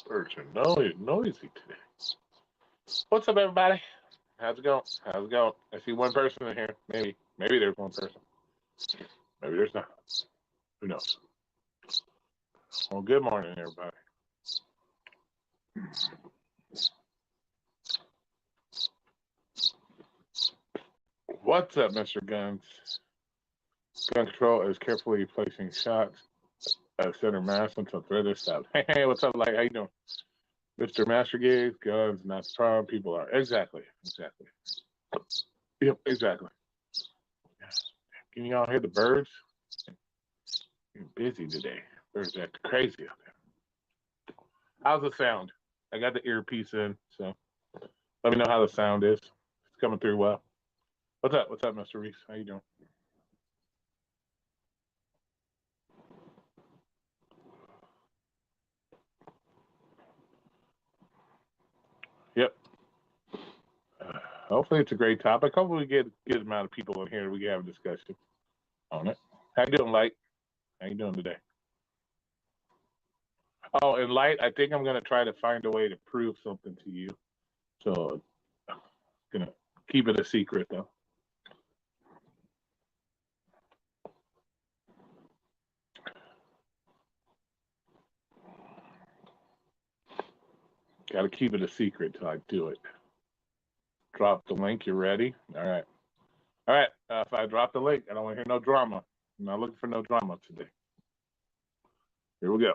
Birds are noisy today. What's up, everybody? How's it going? How's it going? I see one person in here. Maybe there's one person. Maybe there's not. Who knows? Well, good morning, everybody. What's up, Mr. Guns? Gun control is carefully placing shots at center mass until threat is stopped. Hey, what's up, like? How you doing? Mr. Master Gaze, guns, not the problem. People are. Exactly. Yep, exactly. Can you all hear the birds? You're busy today. Birds acting crazy out there. How's the sound? I got the earpiece in, so let me know how the sound is. It's coming through well. What's up? What's up, Mr. Reese? How you doing? Yep. Hopefully it's a great topic. Hopefully we get a good amount of people in here. We can have a discussion on it. How you doing, Light? How you doing today? Oh, and Light, I think I'm gonna try to find a way to prove something to you. So I'm gonna keep it a secret though. Gotta keep it a secret till I do it. Drop the link. You ready? All right. All right. If I drop the link, I don't want to hear no drama. I'm not looking for no drama today. Here we go.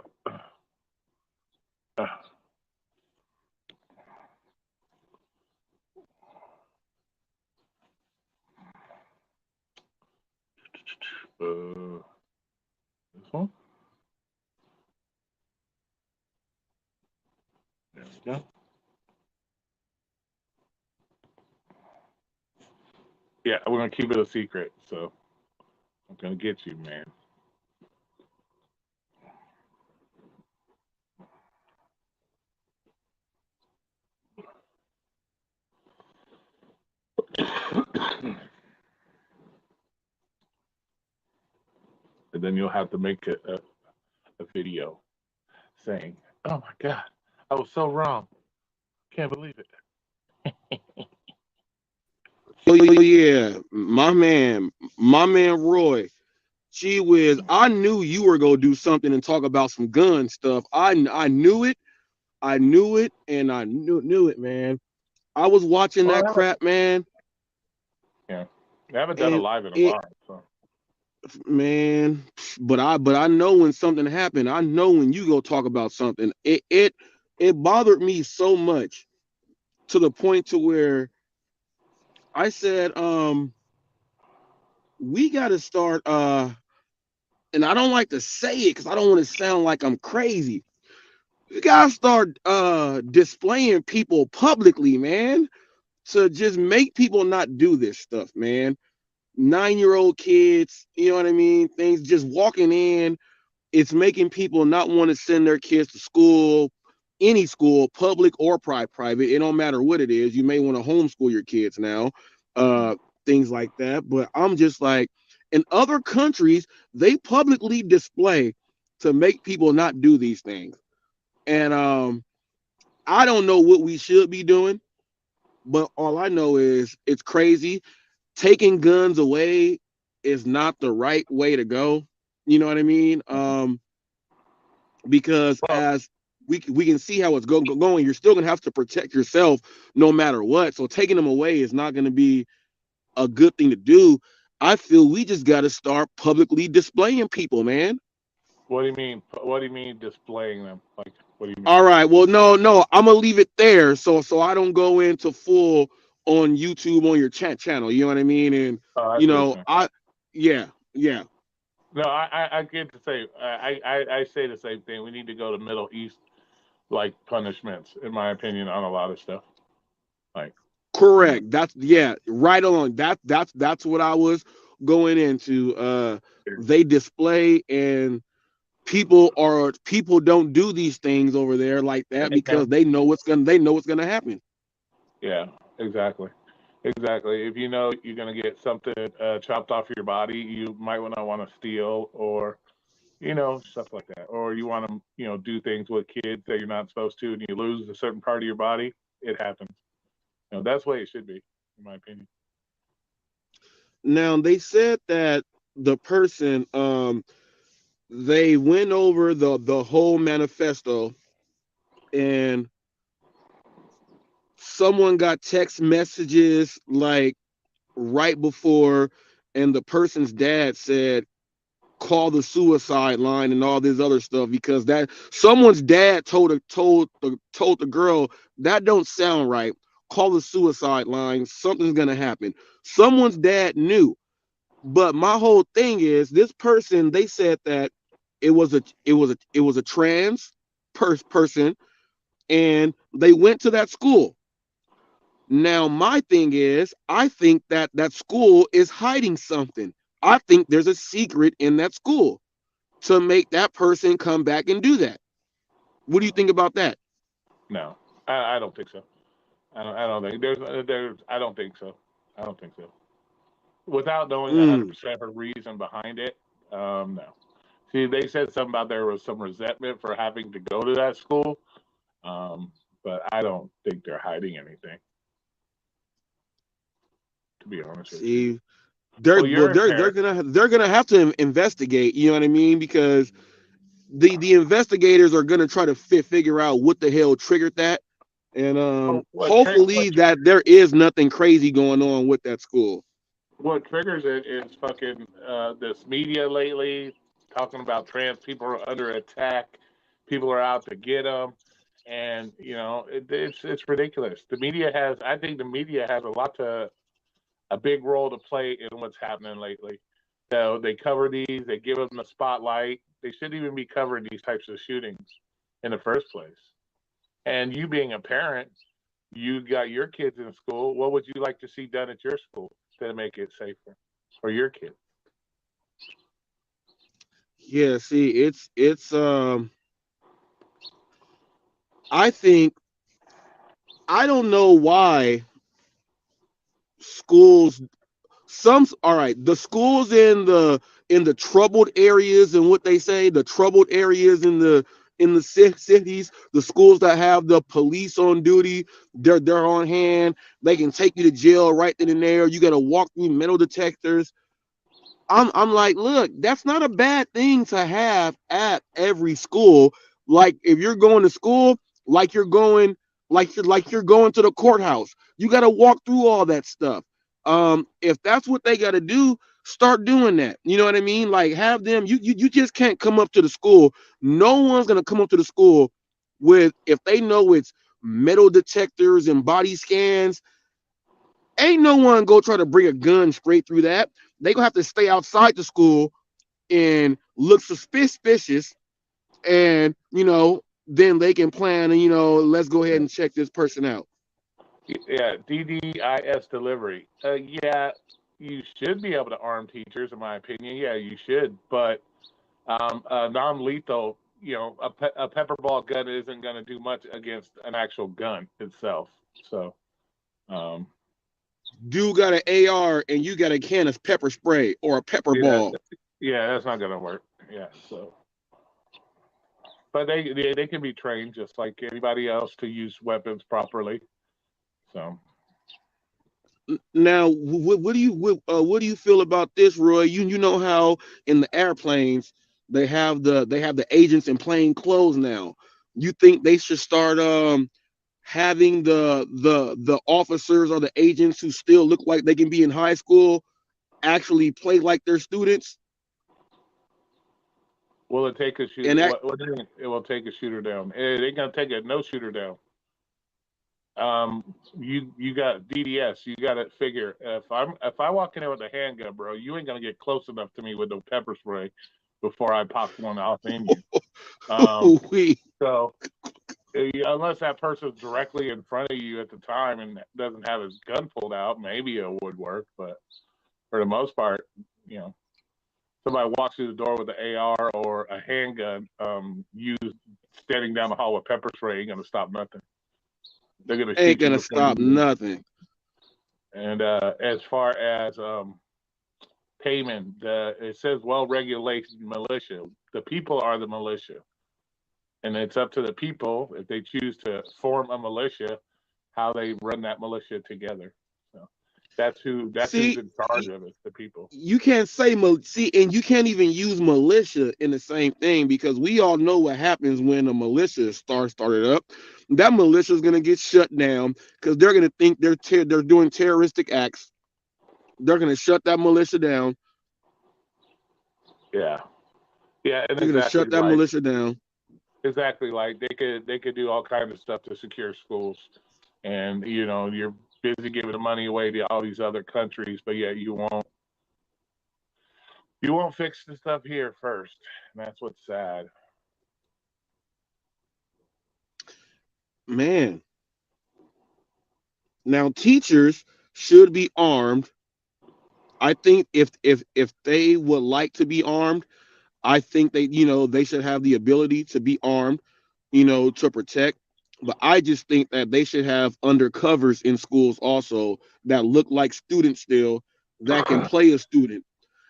Uh, this one. There we go. Yeah, we're gonna keep it a secret. So I'm gonna get you, man. And then you'll have to make a video saying, "Oh my God, I was so wrong. Can't believe it." Oh yeah, my man Roy. Gee whiz, I knew you were gonna do something and talk about some gun stuff. I knew it, and I knew it, man. I was watching Well, that crap, man, yeah, I haven't done a and live in a it, while. So man. But I know when something happened. I know when you go talk about something. It bothered me so much to the point to where I said, we got to start. And I don't like to say it because I don't want to sound like I'm crazy. You gotta start displaying people publicly, man, to just make people not do this stuff, man. 9-year-old kids, you know what I mean? Things just walking in, it's making people not want to send their kids to school, any school, public or private. It don't matter what it is. You may want to homeschool your kids now, uh, things like that. But I'm just like, in other countries, they publicly display to make people not do these things. And I don't know what we should be doing, but all I know is it's crazy. Taking guns away is not the right way to go. You know what I mean? Because well, as we can see how it's going, you're still gonna have to protect yourself no matter what. So taking them away is not gonna be a good thing to do. I feel we just got to start publicly displaying people, man. what do you mean? What do you mean displaying them? Like, what do you mean? All right. Well, no, I'm gonna leave it there, so I don't go into full on YouTube on your channel. You know what I mean? And Oh, I you see what know, you're saying. yeah, yeah, No, I get to say I say the same thing. We need to go to Middle East like punishments, in my opinion, on a lot of stuff. Like, Correct. That's yeah, right on. That's what I was going into. They display and people don't do these things over there like that because they know what's gonna happen. yeah, exactly. Exactly. If you know you're gonna get something chopped off your body, you might want to steal or stuff like that, or you want to do things with kids that you're not supposed to, and you lose a certain part of your body. It happens. That's the way it should be, in my opinion. Now they said that the person they went over the whole manifesto and someone got text messages like right before and the person's dad said call the suicide line and all this other stuff because that someone's dad told the girl that don't sound right, call the suicide line, something's gonna happen. Someone's dad knew. But my whole thing is this person, they said that it was a trans person and they went to that school. Now my thing is I think that that school is hiding something. I think there's a secret in that school to make that person come back and do that. What do you think about that? No, I don't think so. I don't think there's. I don't think so. I don't think so. Without knowing Mm. 100% her reason behind it, no. See, they said something about there was some resentment for having to go to that school, um, but I don't think they're hiding anything. To be honest with you. See, they're Well, well, you're a parent. they're gonna have to investigate. You know what I mean? Because the investigators are gonna try to figure out what the hell triggered that, and Oh, hopefully that there is nothing crazy going on with that school. what triggers it is fucking this media lately talking about trans people are under attack, people are out to get them, and it's ridiculous. The media has, I think, the media has a big role to play in what's happening lately. So they cover these, they give them the spotlight. They shouldn't even be covering these types of shootings in the first place. And you being a parent, you got your kids in school. What would you like to see done at your school to make it safer for your kids? Yeah, see, it's I think I don't know why schools some all right the schools in the troubled areas and what they say the troubled areas in the cities, the schools that have the police on duty, they're on hand, they can take you to jail right then and there, you got to walk through metal detectors. I'm like, look, that's not a bad thing to have at every school. Like if you're going to school, like you're going, like you're going to the courthouse, you got to walk through all that stuff. If that's what they got to do, start doing that. You know what I mean? Like have them. You just can't come up to the school. No one's gonna come up to the school with if they know it's metal detectors and body scans. Ain't no one go try to bring a gun straight through that. They gonna have to stay outside the school and look suspicious, and then they can plan and let's go ahead and check this person out. Yeah, DDIS delivery. Yeah, you should be able to arm teachers, in my opinion. Yeah, you should, but non-lethal, a pepper ball gun isn't going to do much against an actual gun itself. So, um, Dude got an AR and you got a can of pepper spray or a pepper yeah, ball. yeah, that's not going to work. Yeah, so, but they can be trained just like anybody else to use weapons properly. So, Now, what do you feel about this, Roy? You know how in the airplanes they have the agents in plain clothes now. You think they should start having the officers or the agents who still look like they can be in high school actually play like they're students? will it take a shoot? And that What do you mean? It will take a shooter down? It ain't going to take a no shooter down. You got DDS. You got to figure if I walk in there with a handgun, bro, you ain't gonna get close enough to me with the pepper spray before I pop one off in you. Um, we so Unless that person's directly in front of you at the time and doesn't have his gun pulled out, maybe it would work. But for the most part, you know, somebody walks through the door with an AR or a handgun, used standing down the hall with pepper spray ain't gonna stop nothing. They're gonna Ain't shoot you gonna before you stop move. nothing. And as far as payment, it says well-regulated militia. The people are the militia, and it's up to the people if they choose to form a militia, how they run that militia together. So that's who's See, in charge of it. The people. you can't say see, and you can't even use militia in the same thing because we all know what happens when a militia started up. That militia is gonna get shut down because they're gonna think they're doing terroristic acts. They're gonna shut that militia down. Yeah, yeah, and They're gonna shut that militia down. exactly like they could do all kinds of stuff to secure schools, and you're busy giving the money away to all these other countries, but yet you won't fix the stuff here first, and that's what's sad. Man, now teachers should be armed. I think if they would like to be armed, I think they should have the ability to be armed, to protect. But I just think that they should have undercovers in schools also that look like students still that can play a student.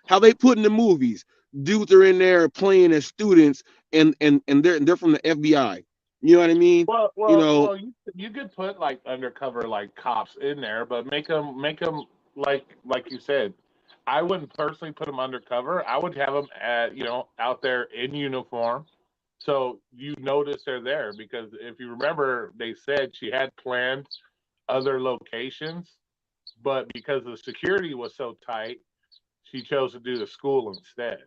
How they put in the movies, dudes are in there playing as students, and they're from the FBI. You know what I mean? Well, You well, know, well. You could put like undercover like cops in there, but make them like you said. I wouldn't personally put them undercover. I would have them at out there in uniform, so you notice they're there. Because if you remember, they said she had planned other locations, but because the security was so tight, she chose to do the school instead.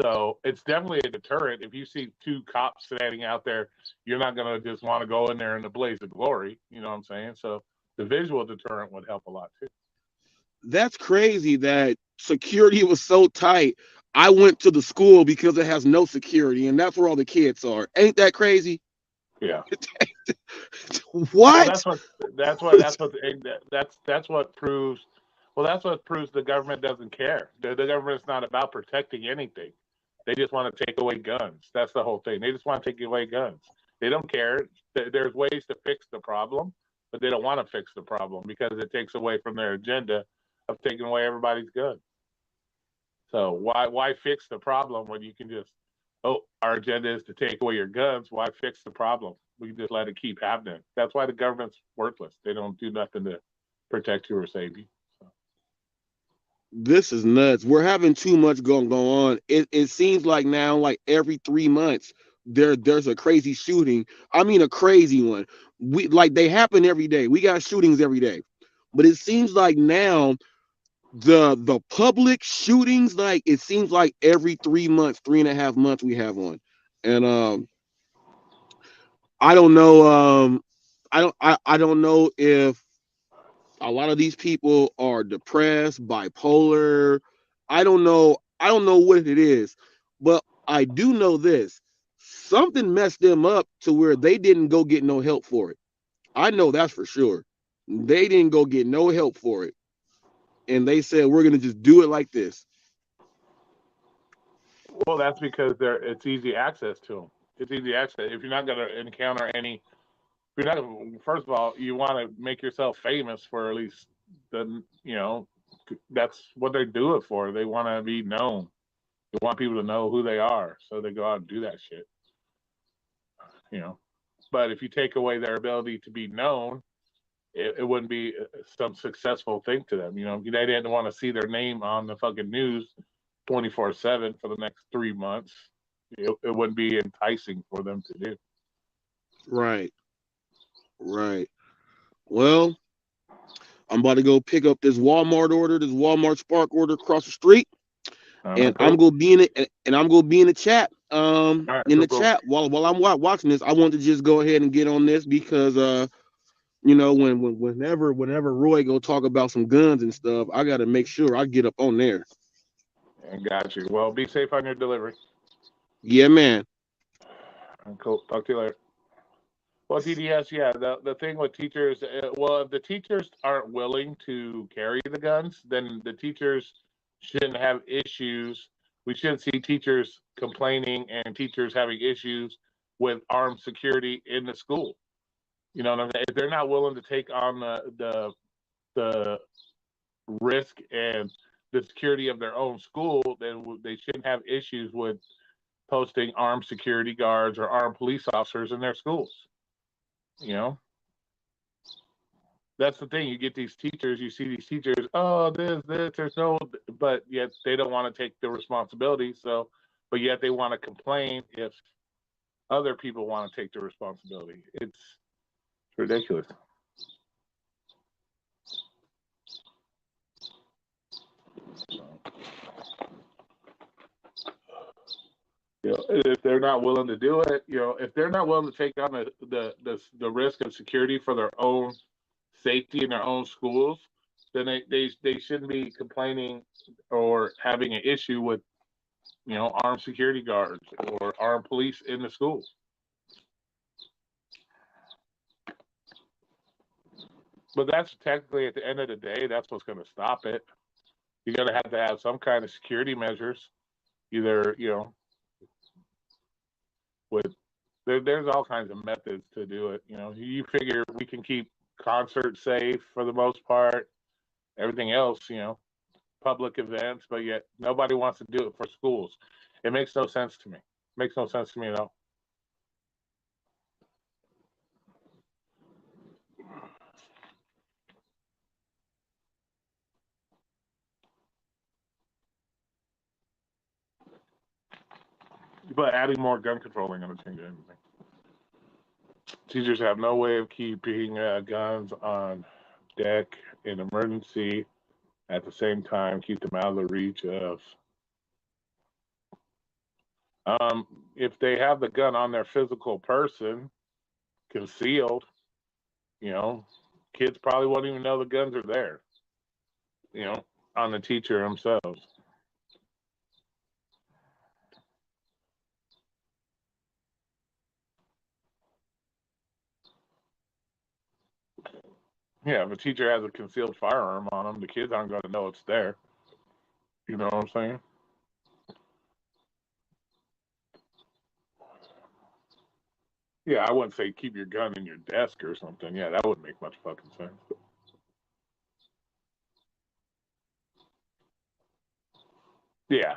So it's definitely a deterrent. If you see two cops standing out there, you're not going to just want to go in there in the blaze of glory. You know what I'm saying? So the visual deterrent would help a lot too. that's crazy that security was so tight. I went to the school because it has no security, and that's where all the kids are. Ain't that crazy? Yeah. Well, What? that's what proves. Well, that's what proves the government doesn't care. The government's not about protecting anything. They just want to take away guns. That's the whole thing. They just want to take away guns. They don't care. There's ways to fix the problem, but they don't want to fix the problem because it takes away from their agenda of taking away everybody's guns. So why fix the problem when you can just, oh, our agenda is to take away your guns. Why fix the problem? We can just let it keep happening. That's why the government's worthless. They don't do nothing to protect you or save you. So. This is nuts. We're having too much going on. It seems like now, like every 3 months, there's a crazy shooting. I mean, a crazy one. They happen every day. We got shootings every day, but it seems like now the public shootings, like it seems like every 3 months, 3.5 months, we have one, and I don't know. I don't know if a lot of these people are depressed, bipolar. I don't know. I don't know what it is, but I do know this. Something messed them up to where they didn't go get no help for it. I know that's for sure. They didn't go get no help for it. And they said, we're going to just do it like this. Well, that's because it's easy access to them. It's easy access. If you're not going to encounter any, if you're not. First of all, you want to make yourself famous for at least that's what they do it for. They want to be known. They want people to know who they are, so they go out and do that shit. You know, but if you take away their ability to be known, it wouldn't be some successful thing to them. They didn't want to see their name on the fucking news 24/7 for the next 3 months. It wouldn't be enticing for them to do. Right. Right. Well, I'm about to go pick up this Walmart Spark order across the street, and Cool. I'm gonna be in it, and I'm gonna be in the chat. Right, In the cool. chat while I'm watching this, I want to just go ahead and get on this because whenever Roy go talk about some guns and stuff, I got to make sure I get up on there. I got you. Well, be safe on your delivery. Yeah, man. Cool. Talk to you later. Well, DDS, yeah. The thing with teachers, well, if the teachers aren't willing to carry the guns, then the teachers shouldn't have issues. We shouldn't see teachers complaining and teachers having issues with armed security in the school. You know what I'm saying? If they're not willing to take on the risk and the security of their own school, then they shouldn't have issues with posting armed security guards or armed police officers in their schools. You know, that's the thing. You get these teachers, you see these teachers, oh, there's no, but yet they don't want to take the responsibility. So, but yet they want to complain if other people want to take the responsibility. It's ridiculous. You know, if they're not willing to do it, you know, if they're not willing to take on the risk of security for their own safety in their own schools, then they shouldn't be complaining or having an issue with, you know, armed security guards or armed police in the schools. But that's technically at the end of the day, that's what's going to stop it. You're going to have some kind of security measures, either, you know, with there's all kinds of methods to do it. You know, you figure we can keep concerts safe for the most part, everything else, you know, public events, but yet nobody wants to do it for schools. It makes no sense to me. Makes no sense to me at all. But adding more gun control ain't gonna change anything. Teachers have no way of keeping guns on deck in emergency. At the same time, keep them out of the reach of. If they have the gun on their physical person, concealed, you know, kids probably won't even know the guns are there. You know, on the teacher themselves. Yeah, if a teacher has a concealed firearm on them, the kids aren't going to know it's there. You know what I'm saying? Yeah, I wouldn't say keep your gun in your desk or something. Yeah, that wouldn't make much fucking sense. Yeah,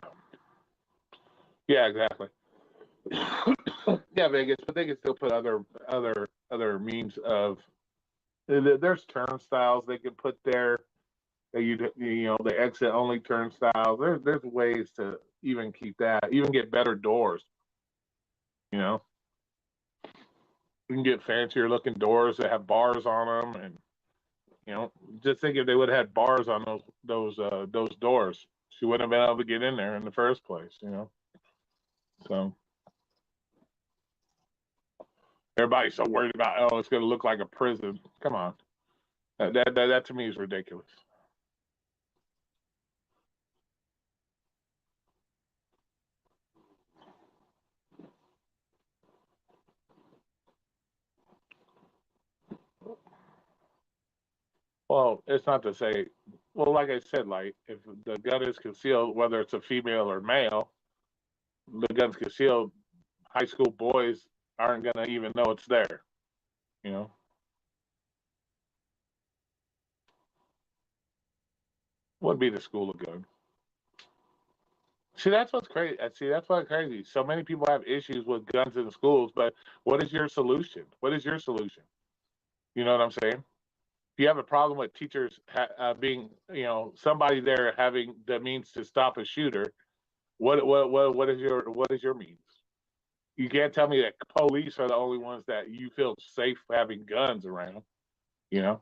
yeah, exactly. Yeah, Vegas, but they can still put other means of. There's turnstiles they can put there. You know, the exit only turnstiles. There's ways to even keep that. Even get better doors. You know, you can get fancier looking doors that have bars on them, and you know, just think if they would have had bars on those doors, she wouldn't have been able to get in there in the first place. You know, so everybody's so worried about, oh, it's going to look like a prison. Come on, that to me is ridiculous. Well, it's not to say, well, like I said, like if the gun is concealed, whether it's a female or male, the gun's concealed. High school boys aren't gonna even know it's there. You know, would be the school of gun. See, that's what's crazy. See, that's what's crazy. So many people have issues with guns in schools, but what is your solution? What is your solution? You know what I'm saying? If you have a problem with teachers being, you know, somebody there having the means to stop a shooter, what is your means? You can't tell me that police are the only ones that you feel safe having guns around. You know,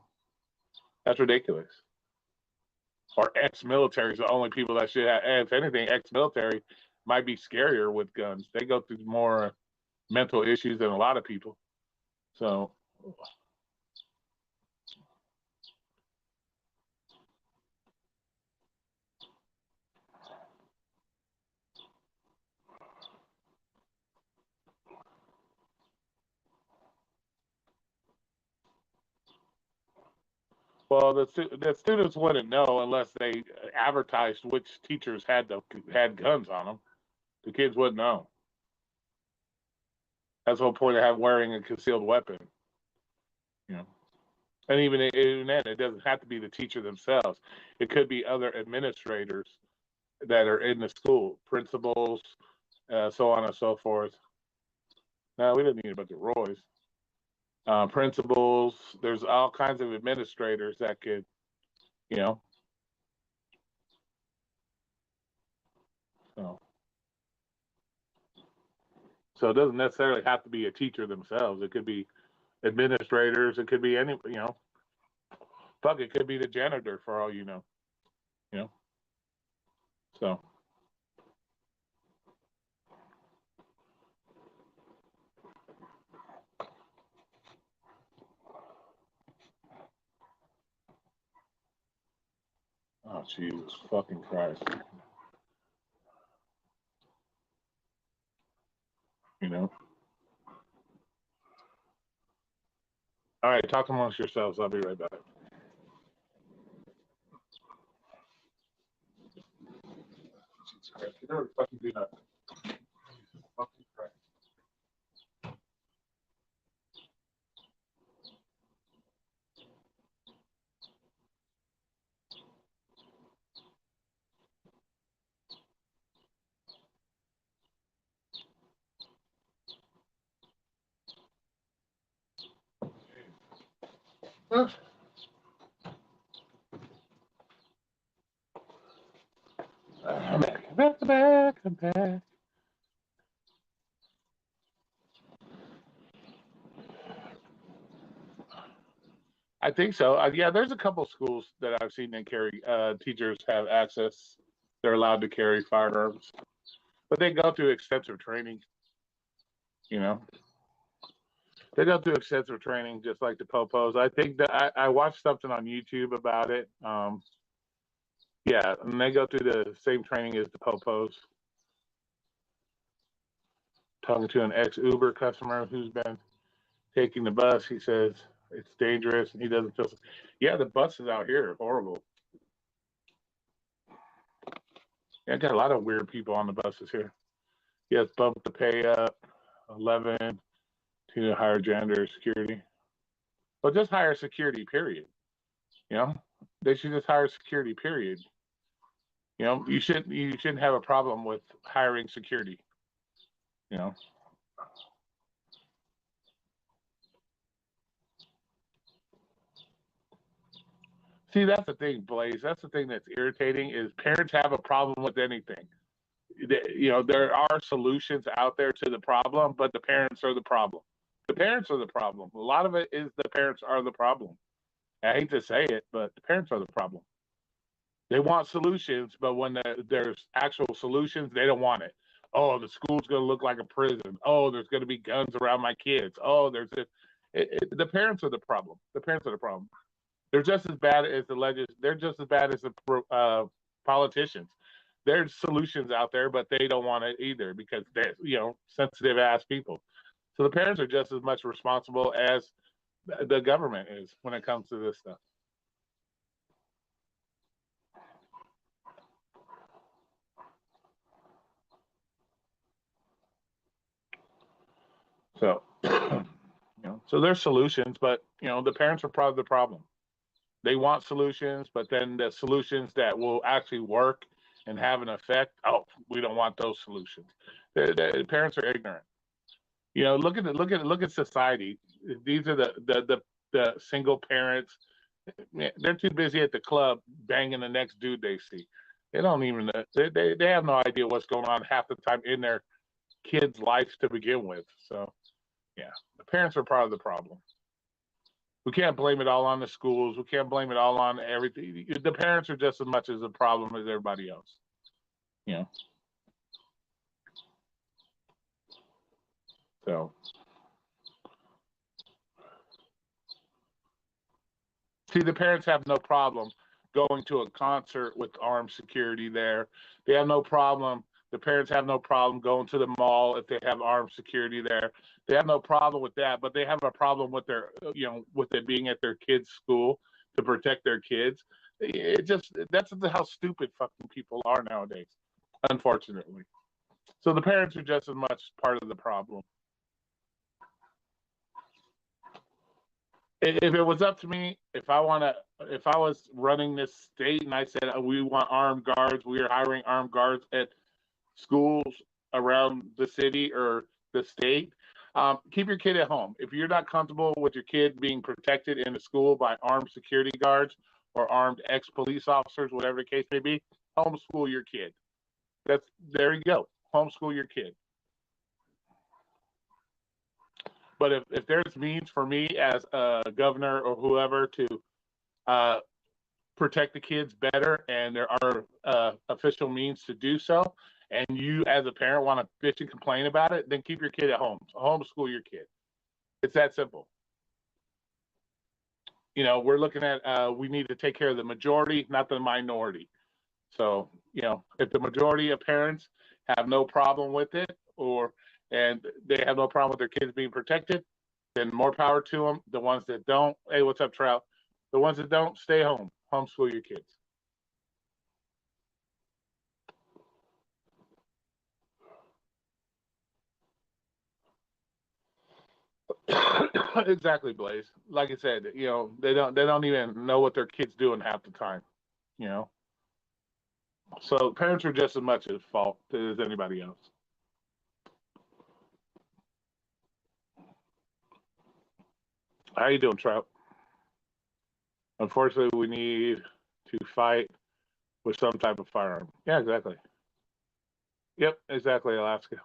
that's ridiculous. Or ex-military is the only people that should have. If anything, ex-military might be scarier with guns. They go through more mental issues than a lot of people. So, Well, the students wouldn't know unless they advertised which teachers had guns on them. The kids wouldn't know. That's the whole point of wearing a concealed weapon. You know, and even then, it doesn't have to be the teacher themselves. It could be other administrators that are in the school, principals, so on and so forth. No, we didn't need a bunch of Roys. Principals. There's all kinds of administrators that could, you know. So, so it doesn't necessarily have to be a teacher themselves. It could be administrators. It could be any, fuck, it could be the janitor for all you know. You know. So. Oh, Jesus fucking Christ. You know? All right, talk amongst yourselves. I'll be right back. You never fucking do that. Fucking Christ. I'm back. I think so. Yeah, there's a couple schools that I've seen that carry teachers have access. They're allowed to carry firearms, but they go through extensive training. You know, they go through extensive training just like the popos. I think that I watched something on YouTube about it. Yeah, and they go through the same training as the popos. Talking to an ex Uber customer who's been taking the bus, he says it's dangerous and he doesn't feel. Yeah, the buses out here are horrible. Yeah, I got a lot of weird people on the buses here. Yes, bump the pay up 11 to hire janitor security. But just hire security, period. You know, they should just hire security, period. You shouldn't have a problem with hiring security. You know. See, that's the thing, Blaze. That's the thing that's irritating is parents have a problem with anything. There are solutions out there to the problem, but the parents are the problem. The parents are the problem. A lot of it is the parents are the problem. I hate to say it, but the parents are the problem. They want solutions, but when there's actual solutions, they don't want it. Oh, the school's going to look like a prison. Oh, there's going to be guns around my kids. Oh, the parents are the problem. The parents are the problem. They're just as bad as They're just as bad as the politicians. There's solutions out there, but they don't want it either because they're sensitive ass people. So the parents are just as much responsible as the government is when it comes to this stuff. So, so there's solutions, but the parents are probably the problem. They want solutions, but then the solutions that will actually work and have an effect, oh, we don't want those solutions. The parents are ignorant. Look at society. These are the single parents. They're too busy at the club banging the next dude they see. They don't even they have no idea what's going on half the time in their kids' lives to begin with. So yeah, the parents are part of the problem. We can't blame it all on the schools. We can't blame it all on everything. The parents are just as much as a problem as everybody else. You know. So see, the parents have no problem going to a concert with armed security there. They have no problem. The parents have no problem going to the mall if they have armed security there. They have no problem with that, but they have a problem with with it being at their kids' school to protect their kids. It just that's how stupid fucking people are nowadays, unfortunately. So the parents are just as much part of the problem. If it was up to me, if I was running this state and I said we want armed guards, we are hiring armed guards at schools around the city or the state, keep your kid at home. If you're not comfortable with your kid being protected in the school by armed security guards or armed ex-police officers, whatever the case may be, homeschool your kid. There you go. Homeschool your kid. But if there's means for me as a governor or whoever to protect the kids better, and there are official means to do so, and you as a parent want to bitch and complain about it, then keep your kid at home. Homeschool your kid. It's that simple. We're looking at we need to take care of the majority, not the minority. So, if the majority of parents have no problem with it, and they have no problem with their kids being protected, then more power to them. The ones that don't, hey, what's up, Trout? The ones that don't, stay home. Homeschool your kids. Exactly, Blaze. Like I said, they don't even know what their kids doing half the time. So parents are just as much at fault as anybody else. How you doing, Trout? Unfortunately, we need to fight with some type of firearm. Yeah, exactly. Yep, exactly, Alaska.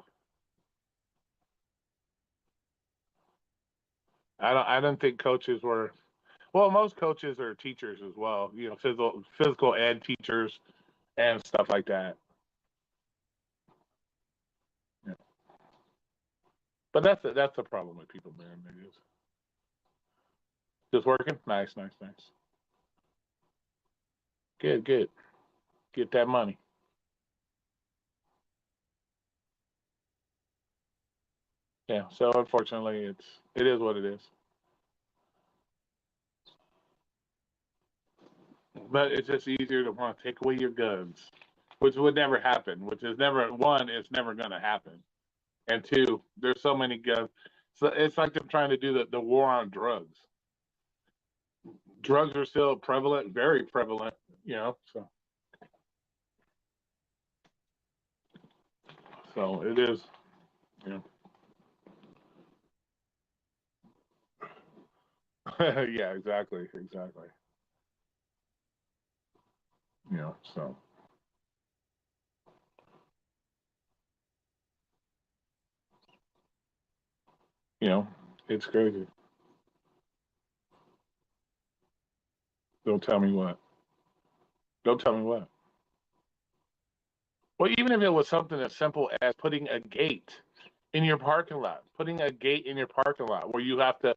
I don't think coaches were. Well, most coaches are teachers as well. Physical ed teachers and stuff like that. Yeah. But that's the problem with people, man. It is. Just working. Nice, nice, nice. Good, good. Get that money. Yeah. So unfortunately, it is what it is. But it's just easier to want to take away your guns, which would never happen. Which is never one. It's never going to happen. And two, there's so many guns. So it's like them trying to do the war on drugs. Drugs are still prevalent, very prevalent. So it is. You Yeah, exactly, exactly. So you know, it's crazy. Don't tell me what. Don't tell me what. Well, even if it was something as simple as putting a gate in your parking lot, putting a gate in your parking lot where you have to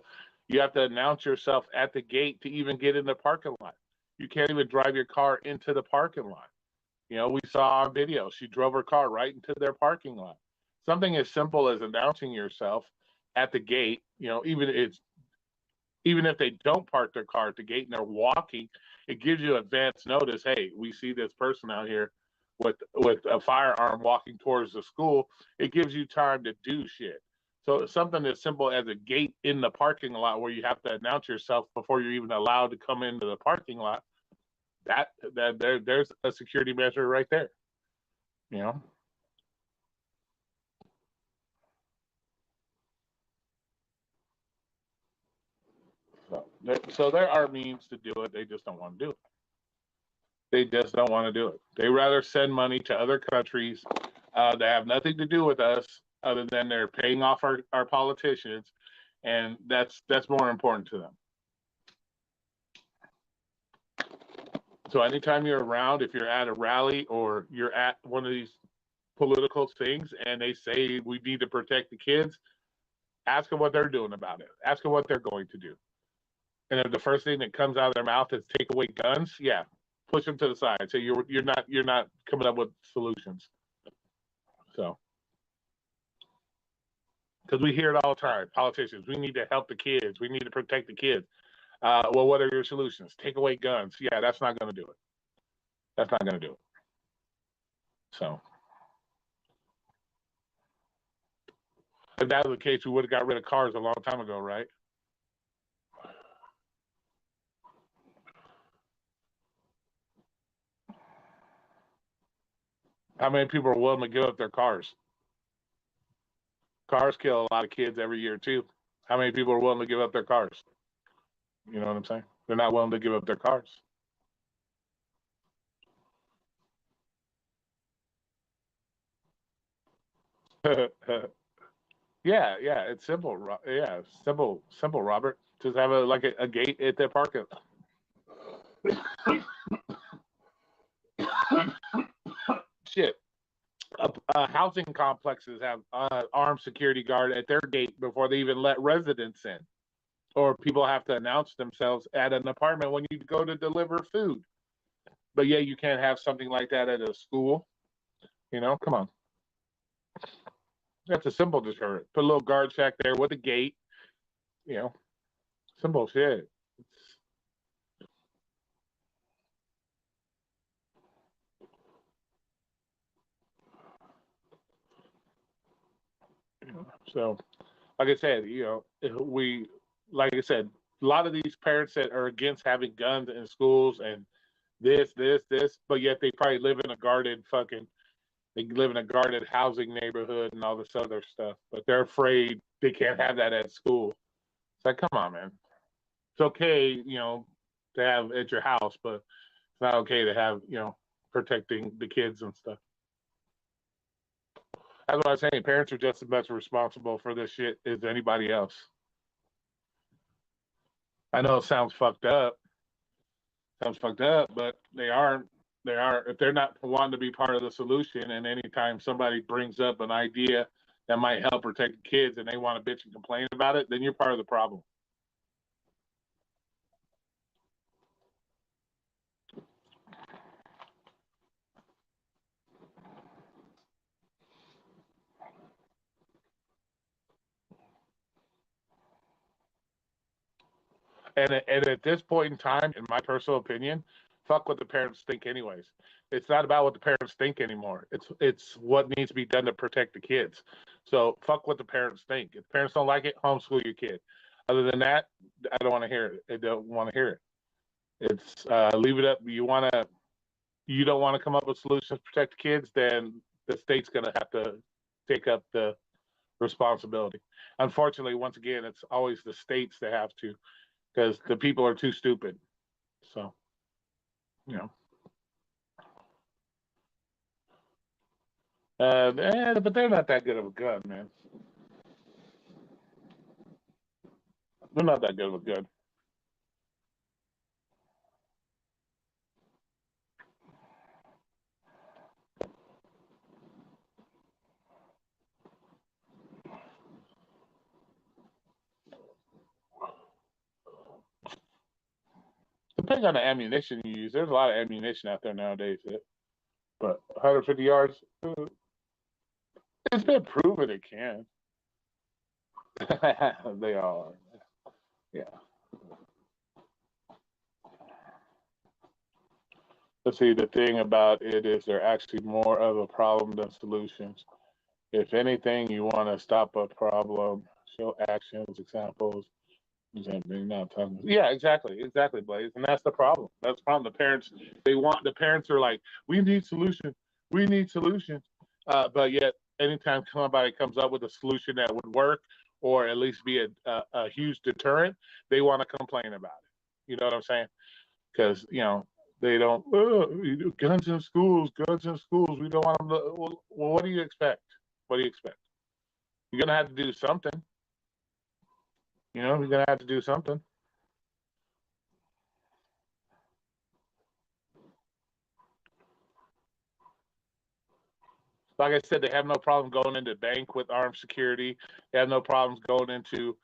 announce yourself at the gate to even get in the parking lot. You can't even drive your car into the parking lot. We saw on video, she drove her car right into their parking lot. Something as simple as announcing yourself at the gate, even if they don't park their car at the gate and they're walking, it gives you advance notice. Hey, we see this person out here with a firearm walking towards the school. It gives you time to do shit. So something as simple as a gate in the parking lot where you have to announce yourself before you're even allowed to come into the parking lot. There's a security measure right there. You know. So there are means to do it. They just don't want to do it. They just don't want to do it. They rather send money to other countries that have nothing to do with us, other than they're paying off our politicians, and that's more important to them. So anytime you're around, if you're at a rally or you're at one of these political things, and they say we need to protect the kids, ask them what they're doing about it. Ask them what they're going to do. And if the first thing that comes out of their mouth is take away guns, yeah, push them to the side. So you're not coming up with solutions. So because we hear it all the time, politicians, we need to help the kids, we need to protect the kids. Well, what are your solutions? Take away guns. Yeah, that's not going to do it. That's not going to do it. So, if that was the case, we would have got rid of cars a long time ago, right? How many people are willing to give up their cars? Cars kill a lot of kids every year, too. How many people are willing to give up their cars? You know what I'm saying? They're not willing to give up their cars. Yeah, yeah, it's simple. Yeah, simple, Robert. Just have a gate at their parking. Shit. Housing complexes have armed security guard at their gate before they even let residents in, or people have to announce themselves at an apartment when you go to deliver food. But yeah, you can't have something like that at a school. Come on. That's a simple deterrent. Put a little guard shack there with a gate. You know, simple shit. So, like I said, like I said, a lot of these parents that are against having guns in schools and this, but yet they probably live in a guarded they live in a guarded housing neighborhood and all this other stuff, but they're afraid they can't have that at school. It's like, come on, man. It's okay, to have at your house, but it's not okay to have, protecting the kids and stuff. That's what I'm saying. Parents are just as much responsible for this shit as anybody else. I know it sounds fucked up, but they aren't. They are if they're not wanting to be part of the solution. And anytime somebody brings up an idea that might help protect the kids, and they want to bitch and complain about it, then you're part of the problem. And at this point in time, in my personal opinion, fuck what the parents think, anyways. It's not about what the parents think anymore. It's what needs to be done to protect the kids. So fuck what the parents think. If parents don't like it, homeschool your kid. Other than that, I don't want to hear it. I don't want to hear it. It's leave it up. You don't want to come up with solutions to protect the kids, then the state's gonna have to take up the responsibility. Unfortunately, once again, it's always the states that have to, because the people are too stupid. So, you know, but they're not that good of a gun, man. They're not that good of a gun. Depending on the ammunition you use, there's a lot of ammunition out there nowadays. But 150 yards, it's been proven it can. They are, yeah. Let's see. The thing about it is they're actually more of a problem than solutions. If anything, you want to stop a problem, show actions, examples. Yeah, exactly, Blaze, and that's the problem. That's the problem. The parents are like, we need solutions, but yet anytime somebody comes up with a solution that would work or at least be a huge deterrent, they want to complain about it. You know what I'm saying? Because they don't guns in schools, guns in schools. We don't want them to. Well, what do you expect? What do you expect? You're gonna have to do something. You're gonna have to do something. Like I said, they have no problem going into bank with armed security. They have no problems going into,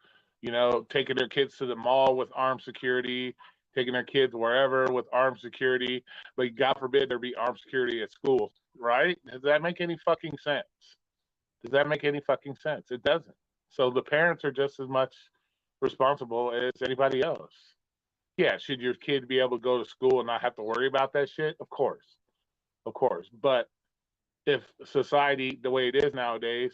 taking their kids to the mall with armed security, taking their kids wherever with armed security. But God forbid there be armed security at school, right? Does that make any fucking sense? Does that make any fucking sense? It doesn't. So the parents are just as much responsible as anybody else. Yeah, should your kid be able to go to school and not have to worry about that shit? Of course. But if society, the way it is nowadays,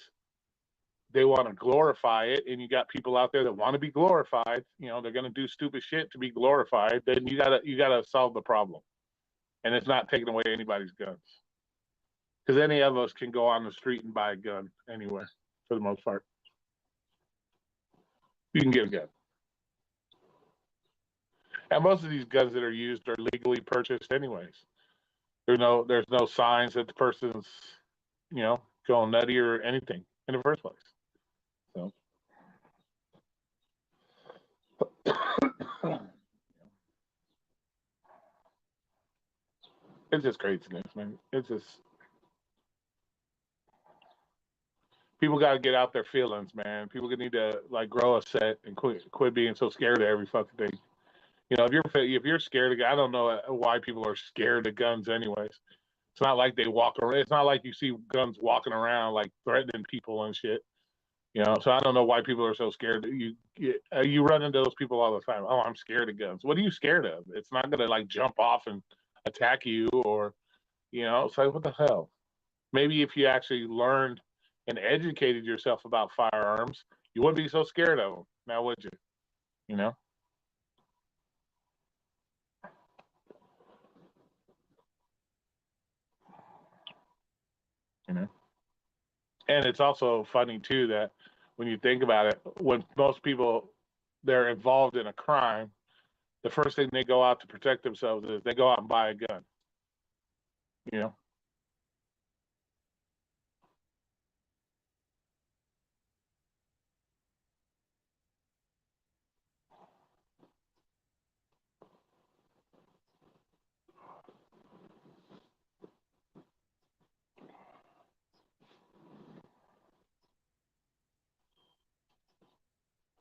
they want to glorify it, and you got people out there that want to be glorified. You know, they're going to do stupid shit to be glorified. Then you gotta solve the problem, and it's not taking away anybody's guns, because any of us can go on the street and buy a gun anywhere for the most part. You can get a gun, and most of these guns that are used are legally purchased anyways. There's no signs that the person's, going nutty or anything in the first place. So it's just craziness, man. It's just people got to get out their feelings, man. People need to like grow a set and quit being so scared of every fucking thing. If you're scared of, I don't know why people are scared of guns, anyways. It's not like they walk around. It's not like you see guns walking around like threatening people and shit. So I don't know why people are so scared. You run into those people all the time. Oh, I'm scared of guns. What are you scared of? It's not gonna like jump off and attack you, or it's like, what the hell? Maybe if you actually learned and educated yourself about firearms, you wouldn't be so scared of them. Now, would you? You know, you know. And it's also funny too that when you think about it, when most people they're involved in a crime, the first thing they go out to protect themselves is they go out and buy a gun. You know.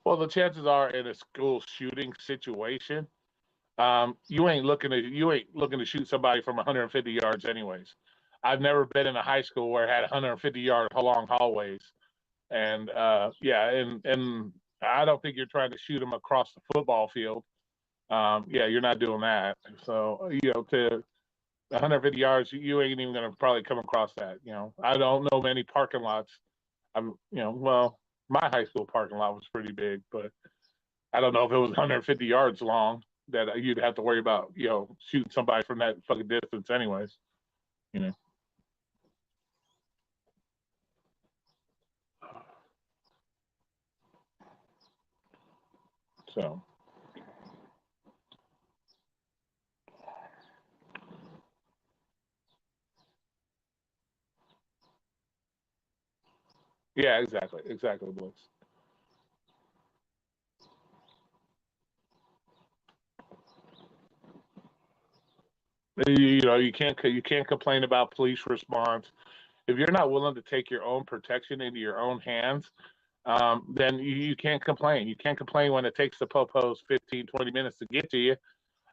Well, the chances are in a school shooting situation, you ain't looking to shoot somebody from 150 yards, anyways. I've never been in a high school where it had 150-yard long hallways, and yeah, and I don't think you're trying to shoot them across the football field. Yeah, you're not doing that. So to 150 yards, you ain't even gonna probably come across that. I don't know many parking lots. Well, my high school parking lot was pretty big, but I don't know if it was 150 yards long that you'd have to worry about, shooting somebody from that fucking distance, anyways. You know, so yeah, exactly, Bliss. You can't complain about police response if you're not willing to take your own protection into your own hands. Then you can't complain. You can't complain when it takes the popos 15, 20 minutes to get to you.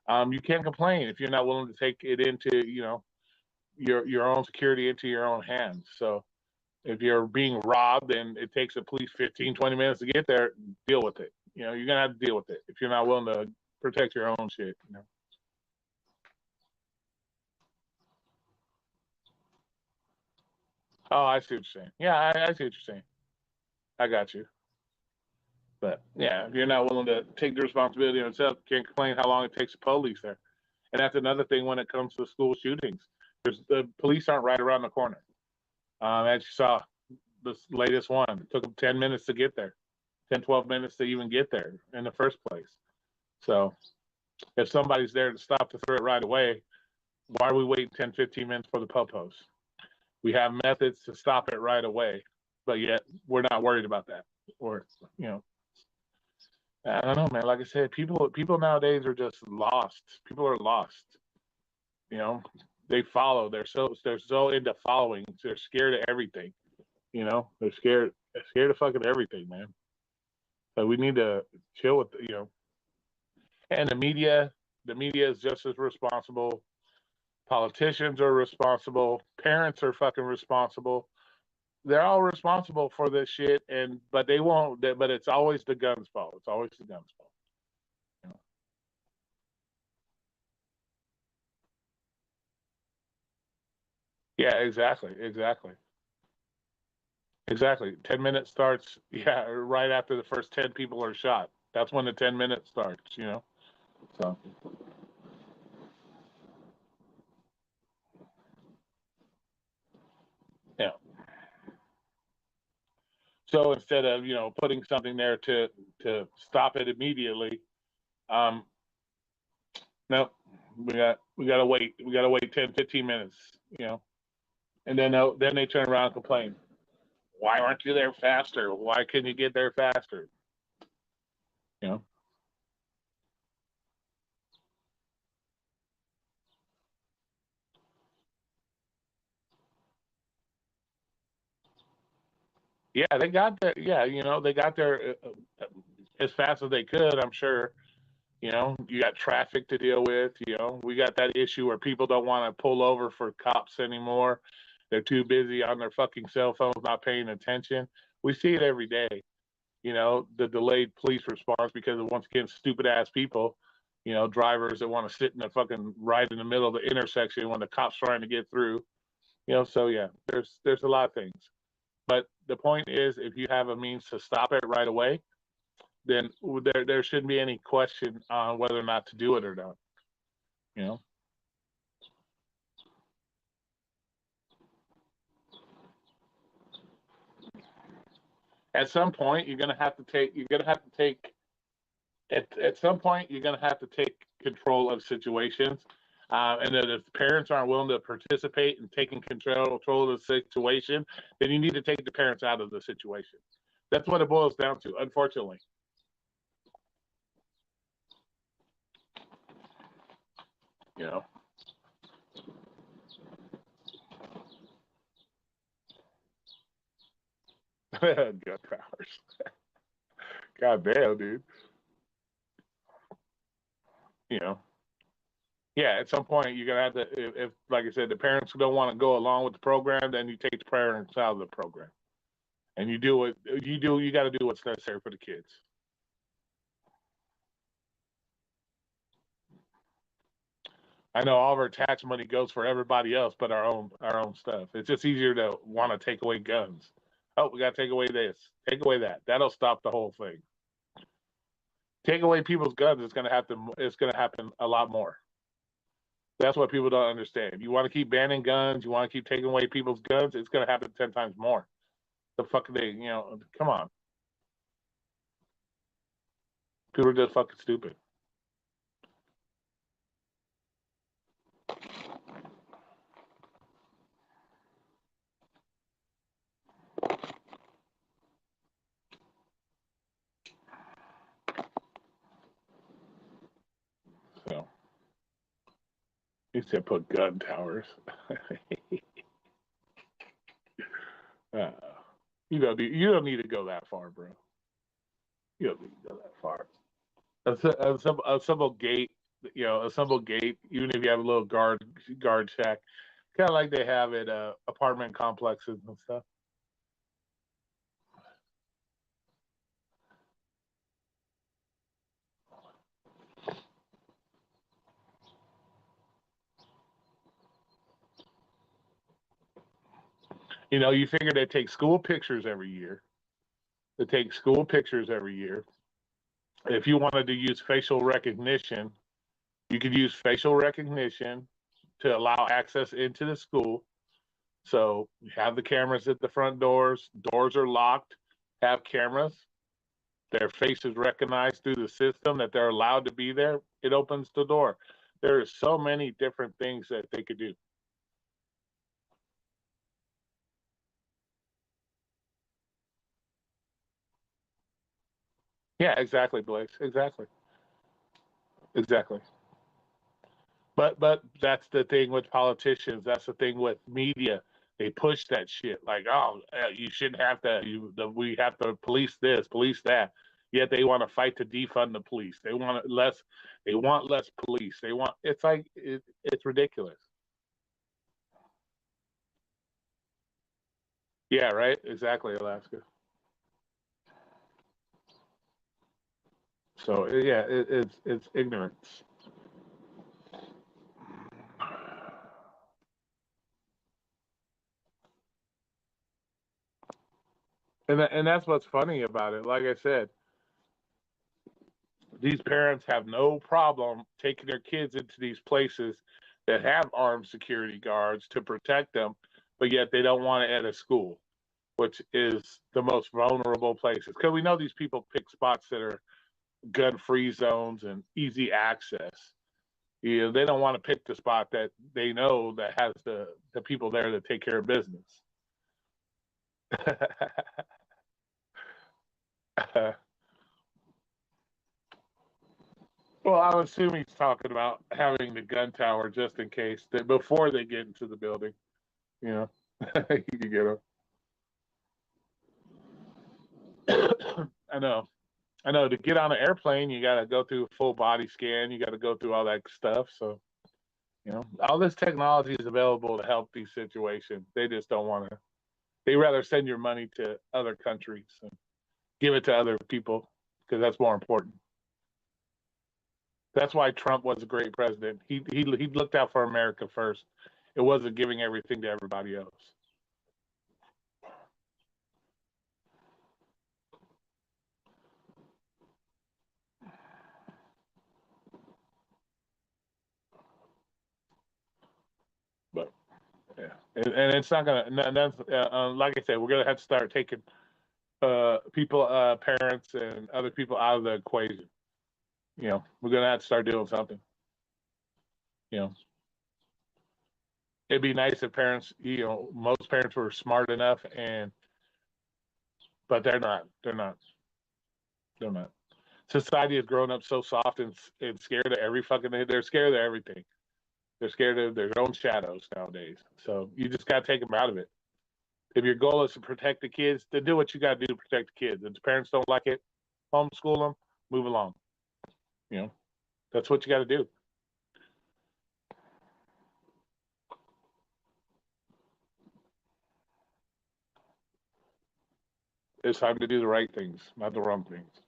You can't complain if you're not willing to take it into your own security into your own hands. So if you're being robbed and it takes the police 15, 20 minutes to get there, deal with it. You're gonna have to deal with it if you're not willing to protect your own shit. Oh, I see what you're saying. Yeah, I see what you're saying. I got you. But yeah, if you're not willing to take the responsibility on yourself, you can't complain how long it takes the police there. And that's another thing when it comes to school shootings. The police aren't right around the corner. As you saw, this latest one, it took them 10 minutes to get there, 10, 12 minutes to even get there in the first place. So if somebody's there to stop the threat right away, why are we waiting 10, 15 minutes for the popos? We have methods to stop it right away, but yet we're not worried about that. Or, you know, I don't know, man. Like I said, people nowadays are just lost. People are lost. You know, they follow. They're so into following. They're scared of everything. They're scared of fucking everything, man. So we need to chill with and the media is just as responsible. Politicians are responsible. Parents are fucking responsible. They're all responsible for this shit, and but they won't. But it's always the gun's fault. It's always the gun's fault. You know? Yeah, exactly. 10 minutes starts. Yeah, right after the first 10 people are shot. That's when the 10 minutes starts. So yeah. So instead of putting something there to stop it immediately, um, no, we gotta wait. We gotta wait 10, 15 minutes. And then they turn around and complain. Why aren't you there faster? Why couldn't you get there faster? You know. Yeah, they got there. Yeah, they got there as fast as they could. I'm sure. You got traffic to deal with. We got that issue where people don't want to pull over for cops anymore. They're too busy on their fucking cell phones, not paying attention. We see it every day. The delayed police response because of, once again, stupid ass people. Drivers that want to sit in the fucking right in the middle of the intersection when the cops trying to get through. So yeah, there's a lot of things. But the point is, if you have a means to stop it right away, then there shouldn't be any question on whether or not to do it or not. You know, at some point you're gonna have to take. You're gonna have to take. At some point you're gonna have to take control of situations, and that if parents aren't willing to participate in taking control of the situation, then you need to take the parents out of the situation. That's what it boils down to, unfortunately. You know, gun powers. God damn, dude. You know, yeah, at some point you're gonna have to, if like I said, the parents don't want to go along with the program, then you take the parents out of the program, and you do what you do. You got to do what's necessary for the kids. I know all of our tax money goes for everybody else, but our own stuff. It's just easier to want to take away guns. Oh, we got to take away this, take away that. That'll stop the whole thing. Take away people's guns. It's gonna have to. It's gonna happen a lot more. That's what people don't understand. You want to keep banning guns. You want to keep taking away people's guns. It's gonna happen 10 times more. The fuck they, come on. People are just fucking stupid. So he said put gun towers. uh, you don't need to go that far, bro. You don't need to go that far. A simple gate, a simple gate, even if you have a little guard check, kind of like they have at apartment complexes and stuff. You figure they take school pictures every year. They take school pictures every year. If you wanted to use facial recognition, you could use facial recognition to allow access into the school. So you have the cameras at the front doors. Doors are locked. Have cameras. Their face is recognized through the system that they're allowed to be there. It opens the door. There are so many different things that they could do. Yeah, exactly, Blaze. Exactly. But that's the thing with politicians. That's the thing with media. They push that shit like, oh, you shouldn't have to. We have to police this, police that. Yet they want to fight to defund the police. They want less. They want less police. They want. It's like it's ridiculous. Yeah, right. Exactly, Alaska. So yeah, it's ignorance. And that's what's funny about it. Like I said, these parents have no problem taking their kids into these places that have armed security guards to protect them, but yet they don't want it at a school, which is the most vulnerable places. Because we know these people pick spots that are gun-free zones and easy access. You know, they don't want to pick the spot that they know that has the people there that take care of business. Well, I'm assuming he's talking about having the gun tower just in case that before they get into the building. You know, you can get them. I know. I know. To get on an airplane, you got to go through a full body scan. You got to go through all that stuff. So, you know, all this technology is available to help these situations. They just don't want to. They rather send your money to other countries and give it to other people because that's more important. That's why Trump was a great president. He looked out for America first. It wasn't giving everything to everybody else. But yeah, and it's not gonna. That's like I said, we're gonna have to start taking people, parents, and other people out of the equation. You know, we're gonna have to start doing something. You know, it'd be nice if parents, you know, most parents were smart enough, but they're not. They're not. They're not. Society has grown up so soft and scared of every fucking thing. They're scared of everything. They're scared of their own shadows nowadays. So you just gotta take them out of it. If your goal is to protect the kids, then do what you gotta do to protect the kids. If the parents don't like it, homeschool them, move along. You know, that's what you gotta do. It's time to do the right things, not the wrong things.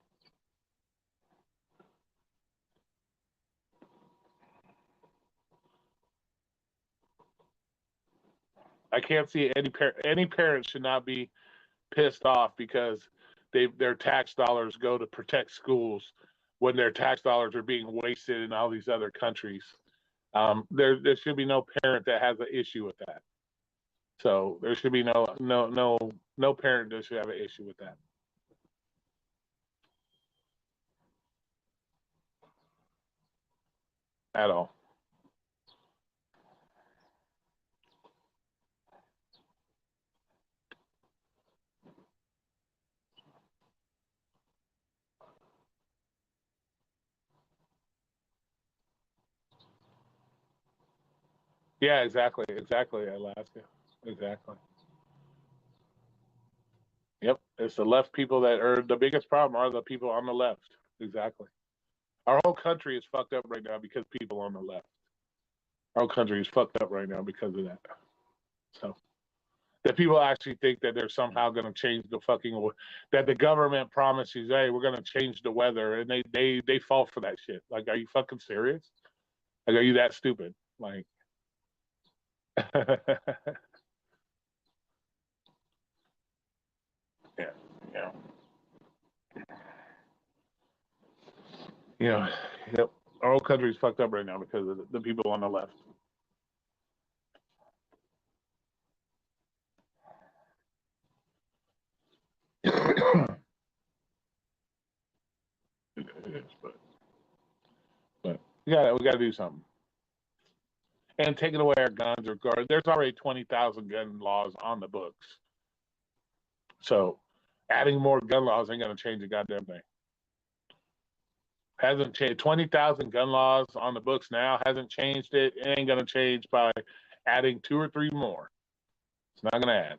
I can't see any parent should not be pissed off because their tax dollars go to protect schools when their tax dollars are being wasted in all these other countries. There should be no parent that has an issue with that. So there should be no parent that should have an issue with that at all. Yeah, exactly, Alaska, exactly. Yep, it's the left people that are the biggest problem. Are the people on the left? Exactly. Our whole country is fucked up right now because people on the left. Our whole country is fucked up right now because of that. So that people actually think that they're somehow going to change the fucking that the government promises, hey, we're going to change the weather, and they fall for that shit. Like, are you fucking serious? Like, are you that stupid? Like, yeah, yeah, you know, yep. Our whole country's fucked up right now because of the people on the left. It is, but we got to do something. And taking away our guns or guards. There's already 20,000 gun laws on the books. So adding more gun laws ain't going to change a goddamn thing. Hasn't changed. 20,000 gun laws on the books now hasn't changed it. It ain't going to change by adding two or three more. It's not going to add.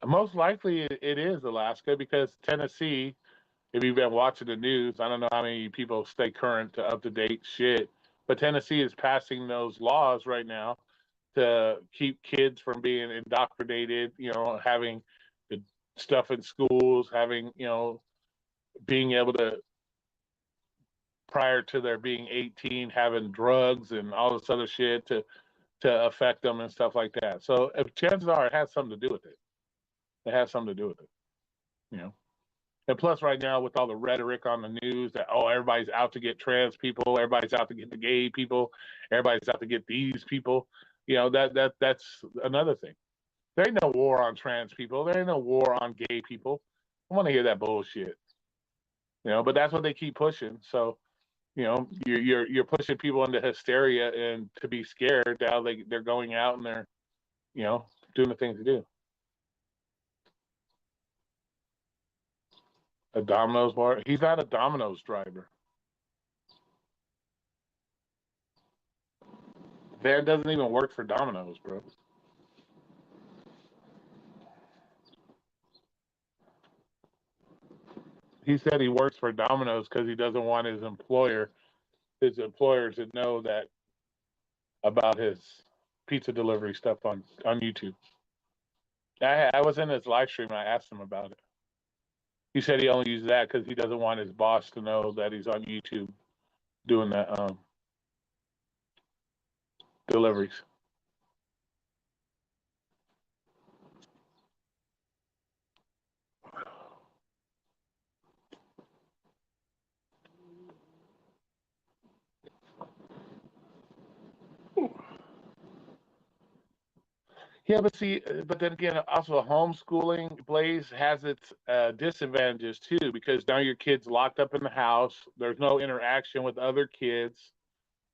Most likely it is Alaska because Tennessee, if you've been watching the news, I don't know how many people stay current to up to date shit, but Tennessee is passing those laws right now to keep kids from being indoctrinated, you know, having the stuff in schools, having, you know, being able to prior to their being 18 having drugs and all this other shit to affect them and stuff like that. So chances are it has something to do with it. It has something to do with it, you know. And plus, right now with all the rhetoric on the news that everybody's out to get trans people, everybody's out to get the gay people, everybody's out to get these people, you know, that's another thing. There ain't no war on trans people. There ain't no war on gay people. I want to hear that bullshit, you know. But that's what they keep pushing. So, you know, you're pushing people into hysteria and to be scared. Now they're going out and they're, you know, doing the things to do. A Domino's bar. He's not a Domino's driver. Dad doesn't even work for Domino's, bro. He said he works for Domino's because he doesn't want his employers to know that about his pizza delivery stuff on YouTube. I was in his live stream and I asked him about it. He said he only uses that because he doesn't want his boss to know that he's on YouTube doing that deliveries. Yeah, but then again, also homeschooling, Blaze, has its disadvantages too, because now your kid's locked up in the house. There's no interaction with other kids.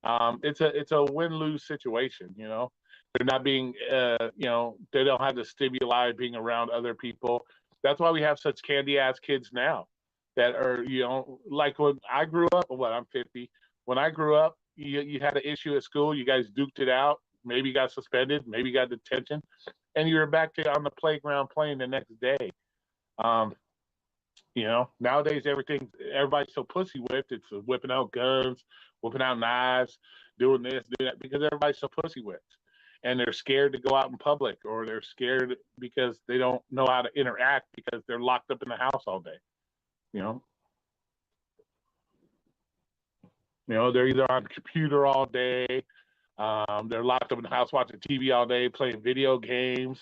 It's a win-lose situation, you know. They're not being, you know, they don't have the stimuli being around other people. That's why we have such candy-ass kids now that are, you know, like when I grew up. I'm 50. When I grew up, you had an issue at school. You guys duked it out. Maybe you got suspended. Maybe you got detention, and you were back to on the playground playing the next day. Um, you know, nowadays everybody's so pussy whipped. It's whipping out guns, whipping out knives, doing this, doing that, because everybody's so pussy whipped, and they're scared to go out in public, or they're scared because they don't know how to interact because they're locked up in the house all day. You know, they're either on the computer all day, they're locked up in the house watching TV all day, playing video games.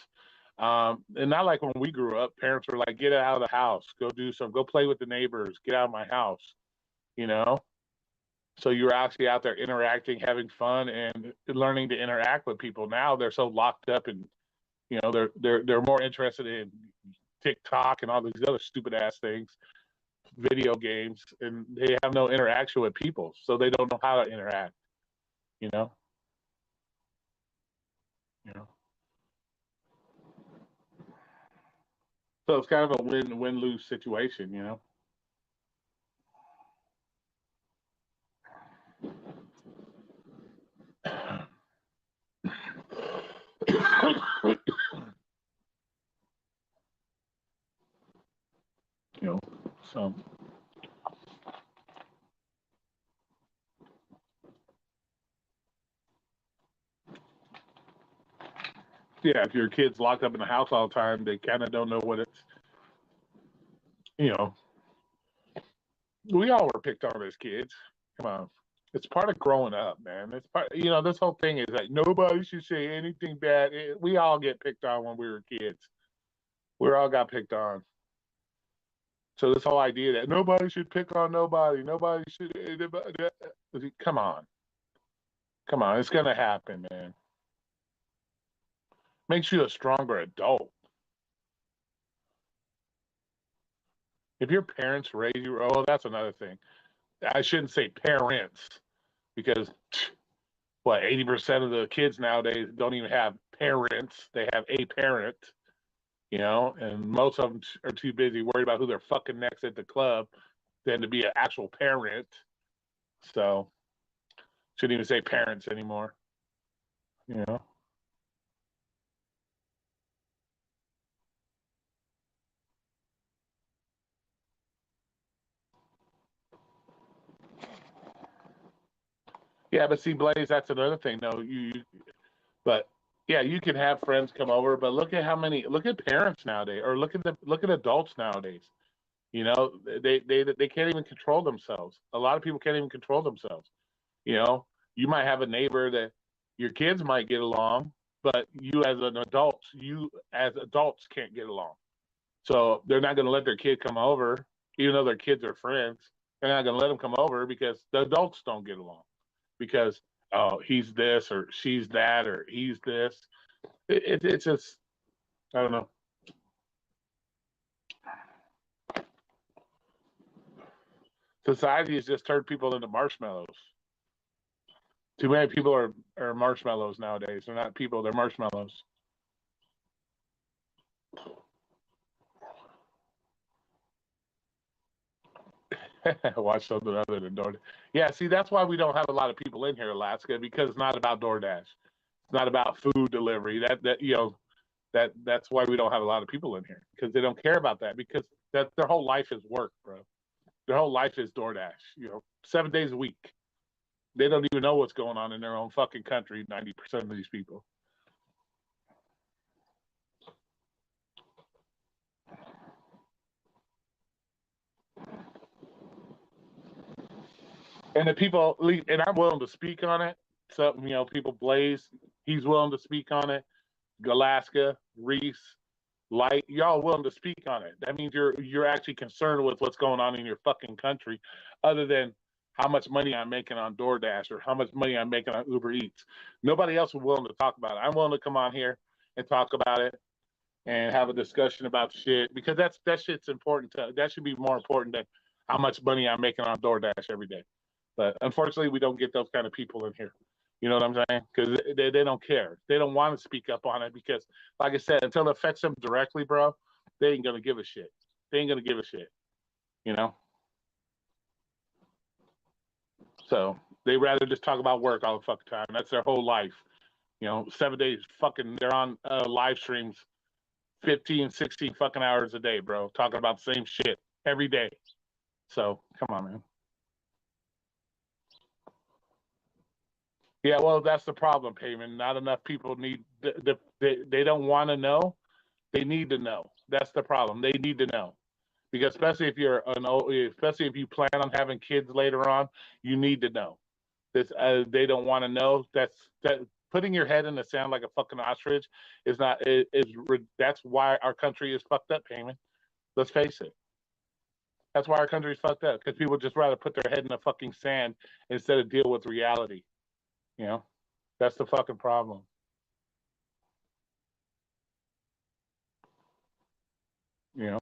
And not like when we grew up, parents were like, get out of the house, go play with the neighbors, get out of my house, you know? So you were actually out there interacting, having fun, and learning to interact with people. Now they're so locked up, and they're more interested in TikTok and all these other stupid ass things, video games, and they have no interaction with people, so they don't know how to interact. You know, you know. So it's kind of a win lose situation. You know. You know, so. Yeah, if your kid's locked up in the house all the time, they kind of don't know what it's, you know, we all were picked on as kids. Come on. It's part of growing up, man. It's part, this whole thing is like nobody should say anything bad. We all get picked on when we were kids. We all got picked on. So this whole idea that nobody should pick on nobody should, come on. Come on. It's going to happen, man. Makes you a stronger adult. If your parents raise you, that's another thing. I shouldn't say parents because 80% of the kids nowadays don't even have parents. They have a parent, and most of them are too busy worried about who they're fucking next at the club than to be an actual parent. So shouldn't even say parents anymore. You know. Yeah, but see, Blaze, that's another thing. No, but yeah, you can have friends come over, but look at parents nowadays, or look at adults nowadays. You know, they can't even control themselves. A lot of people can't even control themselves. You know, you might have a neighbor that your kids might get along, but you as adults can't get along. So they're not going to let their kid come over, even though their kids are friends. They're not going to let them come over because the adults don't get along. Because oh, he's this or she's that or he's this. It's just I don't know. Society has just turned people into marshmallows. Too many people are marshmallows nowadays. They're not people, they're marshmallows. Watch something other than DoorDash. Yeah, see, that's why we don't have a lot of people in here, Alaska, because it's not about DoorDash. It's not about food delivery. That's why we don't have a lot of people in here because they don't care about that because that their whole life is work, bro. Their whole life is DoorDash. 7 days a week. They don't even know what's going on in their own fucking country. 90% of these people. And the people, and I'm willing to speak on it. So, people Blaze, he's willing to speak on it. Alaska, Reese, Light, y'all willing to speak on it. That means you're actually concerned with what's going on in your fucking country, other than how much money I'm making on DoorDash or how much money I'm making on Uber Eats. Nobody else is willing to talk about it. I'm willing to come on here and talk about it and have a discussion about shit because that shit's important. That should be more important than how much money I'm making on DoorDash every day. But unfortunately, we don't get those kind of people in here. You know what I'm saying? Because they don't care. They don't want to speak up on it because, like I said, until it affects them directly, bro, they ain't gonna give a shit. They ain't gonna give a shit. You know. So they rather just talk about work all the fucking time. That's their whole life. 7 days fucking. They're on live streams, 15, 16 fucking hours a day, bro, talking about the same shit every day. So come on, man. Yeah, well, that's the problem, Payman. Not enough people need they don't want to know. They need to know. That's the problem. They need to know because especially if you plan on having kids later on, you need to know. This they don't want to know. That putting your head in the sand like a fucking ostrich is not is that's why our country is fucked up, Payman. Let's face it. That's why our country is fucked up because people just rather put their head in the fucking sand instead of deal with reality. You know, that's the fucking problem. You know.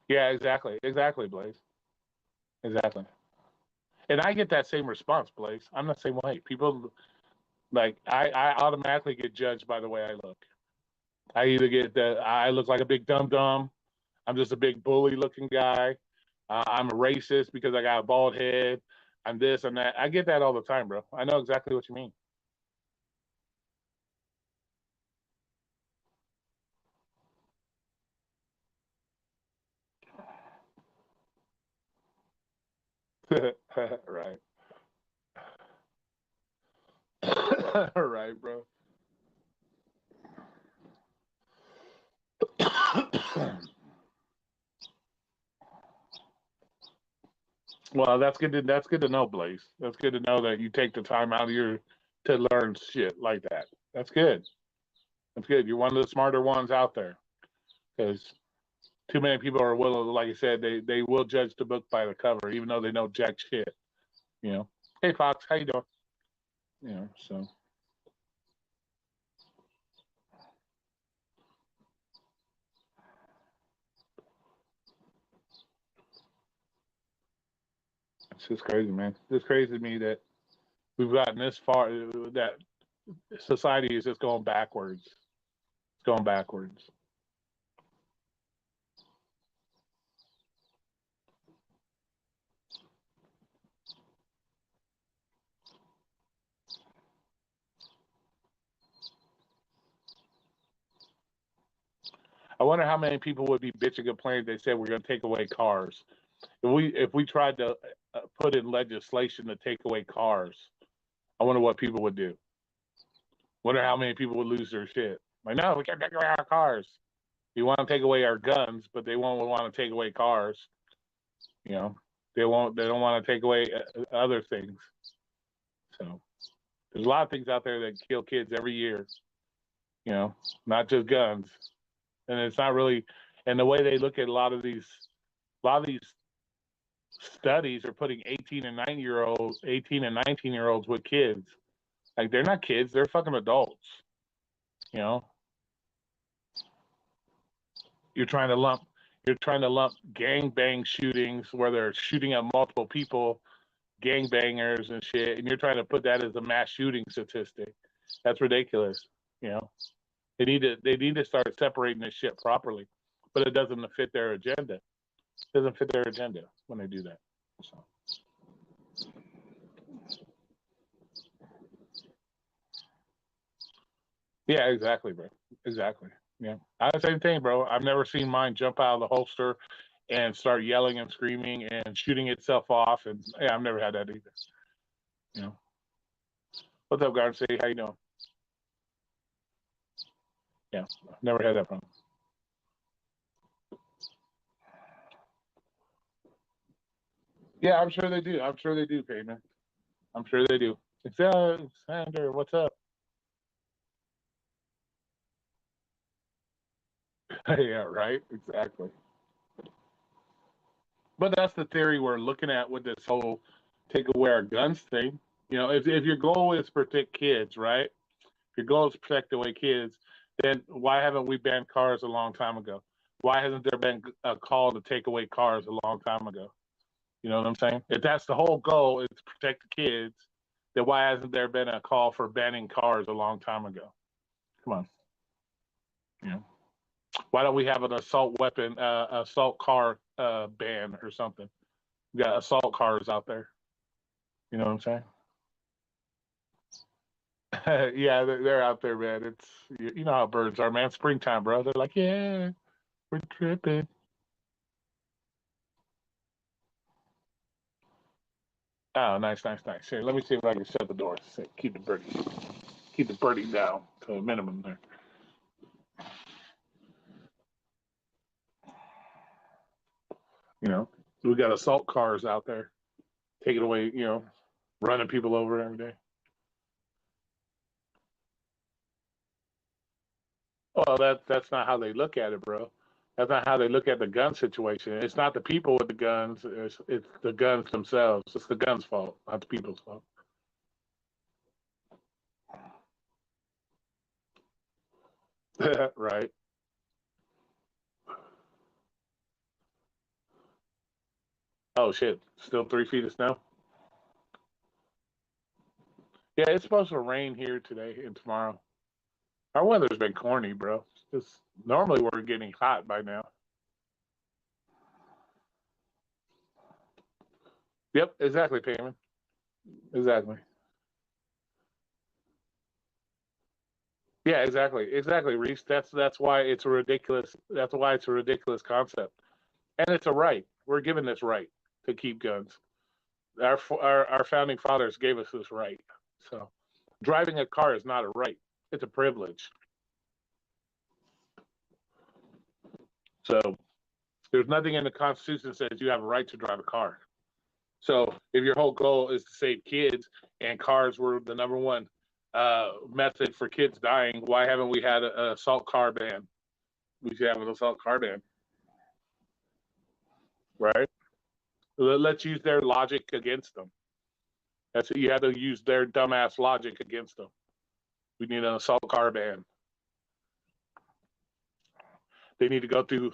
Yeah, exactly, Blaze, exactly. And I get that same response, Blaze. I'm the same way. People like I automatically get judged by the way I look. I either get that I look like a big dum dum. I'm just a big bully looking guy. I'm a racist because I got a bald head. I'm this and that. I get that all the time, bro. I know exactly what you mean. Right. Right, bro. Well, that's good to know, Blaze. That's good to know that you take the time out of your to learn shit like that. That's good. That's good. You're one of the smarter ones out there because too many people are willing, like I said, they will judge the book by the cover, even though they know jack shit. You know. Hey, Fox, how you doing? So it's just crazy, man. It's crazy to me that we've gotten this far. That society is just going backwards. It's going backwards. I wonder how many people would be bitching and complaining if they said we're going to take away cars. If we tried to put in legislation to take away cars, I wonder what people would do. Wonder how many people would lose their shit. Like, no, we can't take away our cars. You want to take away our guns, but they won't want to take away cars. You know, they won't. They don't want to take away other things. So there's a lot of things out there that kill kids every year. You know, not just guns. And it's not really. And the way they look at a lot of these studies are putting 18 and 19-year-olds with kids. Like they're not kids, they're fucking adults. You know, you're trying to lump gang bang shootings where they're shooting at multiple people, gang bangers and shit, and you're trying to put that as a mass shooting statistic. That's ridiculous. You know, they need to start separating this shit properly, but it doesn't fit their agenda. It doesn't fit their agenda when they do that. So. Yeah, exactly, bro. Exactly. Yeah, I the same thing, bro. I've never seen mine jump out of the holster and start yelling and screaming and shooting itself off, and yeah, I've never had that either. You know. What's up, Garden City? How you doing? Yeah, never had that problem. Yeah, I'm sure they do. I'm sure they do, Payman. I'm sure they do. Alexander, what's up? Yeah, right. Exactly. But that's the theory we're looking at with this whole take away our guns thing. You know, if your goal is to protect kids, right? If your goal is to protect away kids, then why haven't we banned cars a long time ago? Why hasn't there been a call to take away cars a long time ago? You know what I'm saying? If that's the whole goal is to protect the kids, then why hasn't there been a call for banning cars a long time ago? Come on. You know, why don't we have an assault car ban or something? We got assault cars out there. You know what I'm saying? Yeah, they're out there, man. It's you know how birds are, man. Springtime, bro. They're like, yeah, we're tripping. Oh, nice, nice, nice. Here, let me see if I can shut the door. Keep the birdie down to a minimum there. You know, we got assault cars out there taking away, you know, running people over every day. Well, that's not how they look at it, bro. That's not how they look at the gun situation. It's not the people with the guns. It's the guns themselves. It's the guns' fault, not the people's fault. Right. Oh shit! Still 3 feet of snow. Yeah, it's supposed to rain here today and tomorrow. Our weather's been corny, bro. It's normally we're getting hot by now. Yep, exactly, Payman. Exactly. Yeah, exactly, Reese. That's why it's a ridiculous. That's why it's a ridiculous concept, and it's a right. We're given this right to keep guns. Our founding fathers gave us this right. So, driving a car is not a right; it's a privilege. So, there's nothing in the Constitution that says you have a right to drive a car. So if your whole goal is to save kids and cars were the number one method for kids dying, why haven't we had an assault car ban? We should have an assault car ban, right? Let's use their logic against them. That's you have to use their dumbass logic against them. We need an assault car ban. They need to go through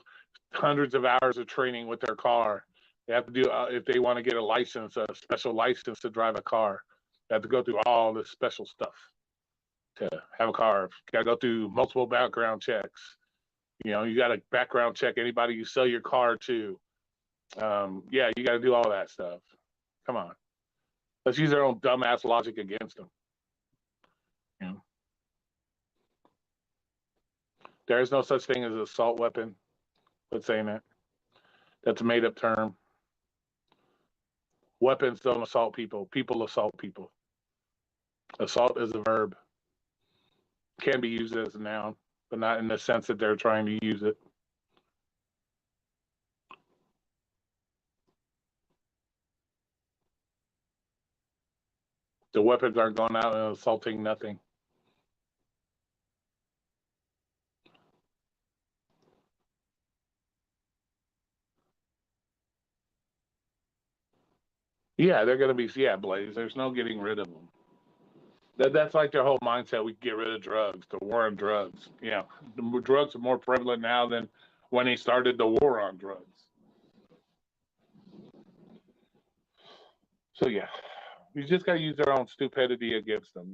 hundreds of hours of training with their car. They have to do if they want to get a license, a special license to drive a car. They have to go through all this special stuff to have a car. Got to go through multiple background checks. You know, you got to background check anybody you sell your car to. Yeah, you got to do all that stuff. Come on, let's use our own dumbass logic against them. You know, there is no such thing as an assault weapon. Quit saying that. That's a made up term. Weapons don't assault people. People assault people. Assault is a verb. can be used as a noun, but not in the sense that they're trying to use it. The weapons aren't going out and assaulting nothing. Yeah, they're going to be, Blaze. There's no getting rid of them. That's like their whole mindset. We get rid of drugs, the war on drugs. The drugs are more prevalent now than when he started the war on drugs. So, yeah, you just got to use their own stupidity against them,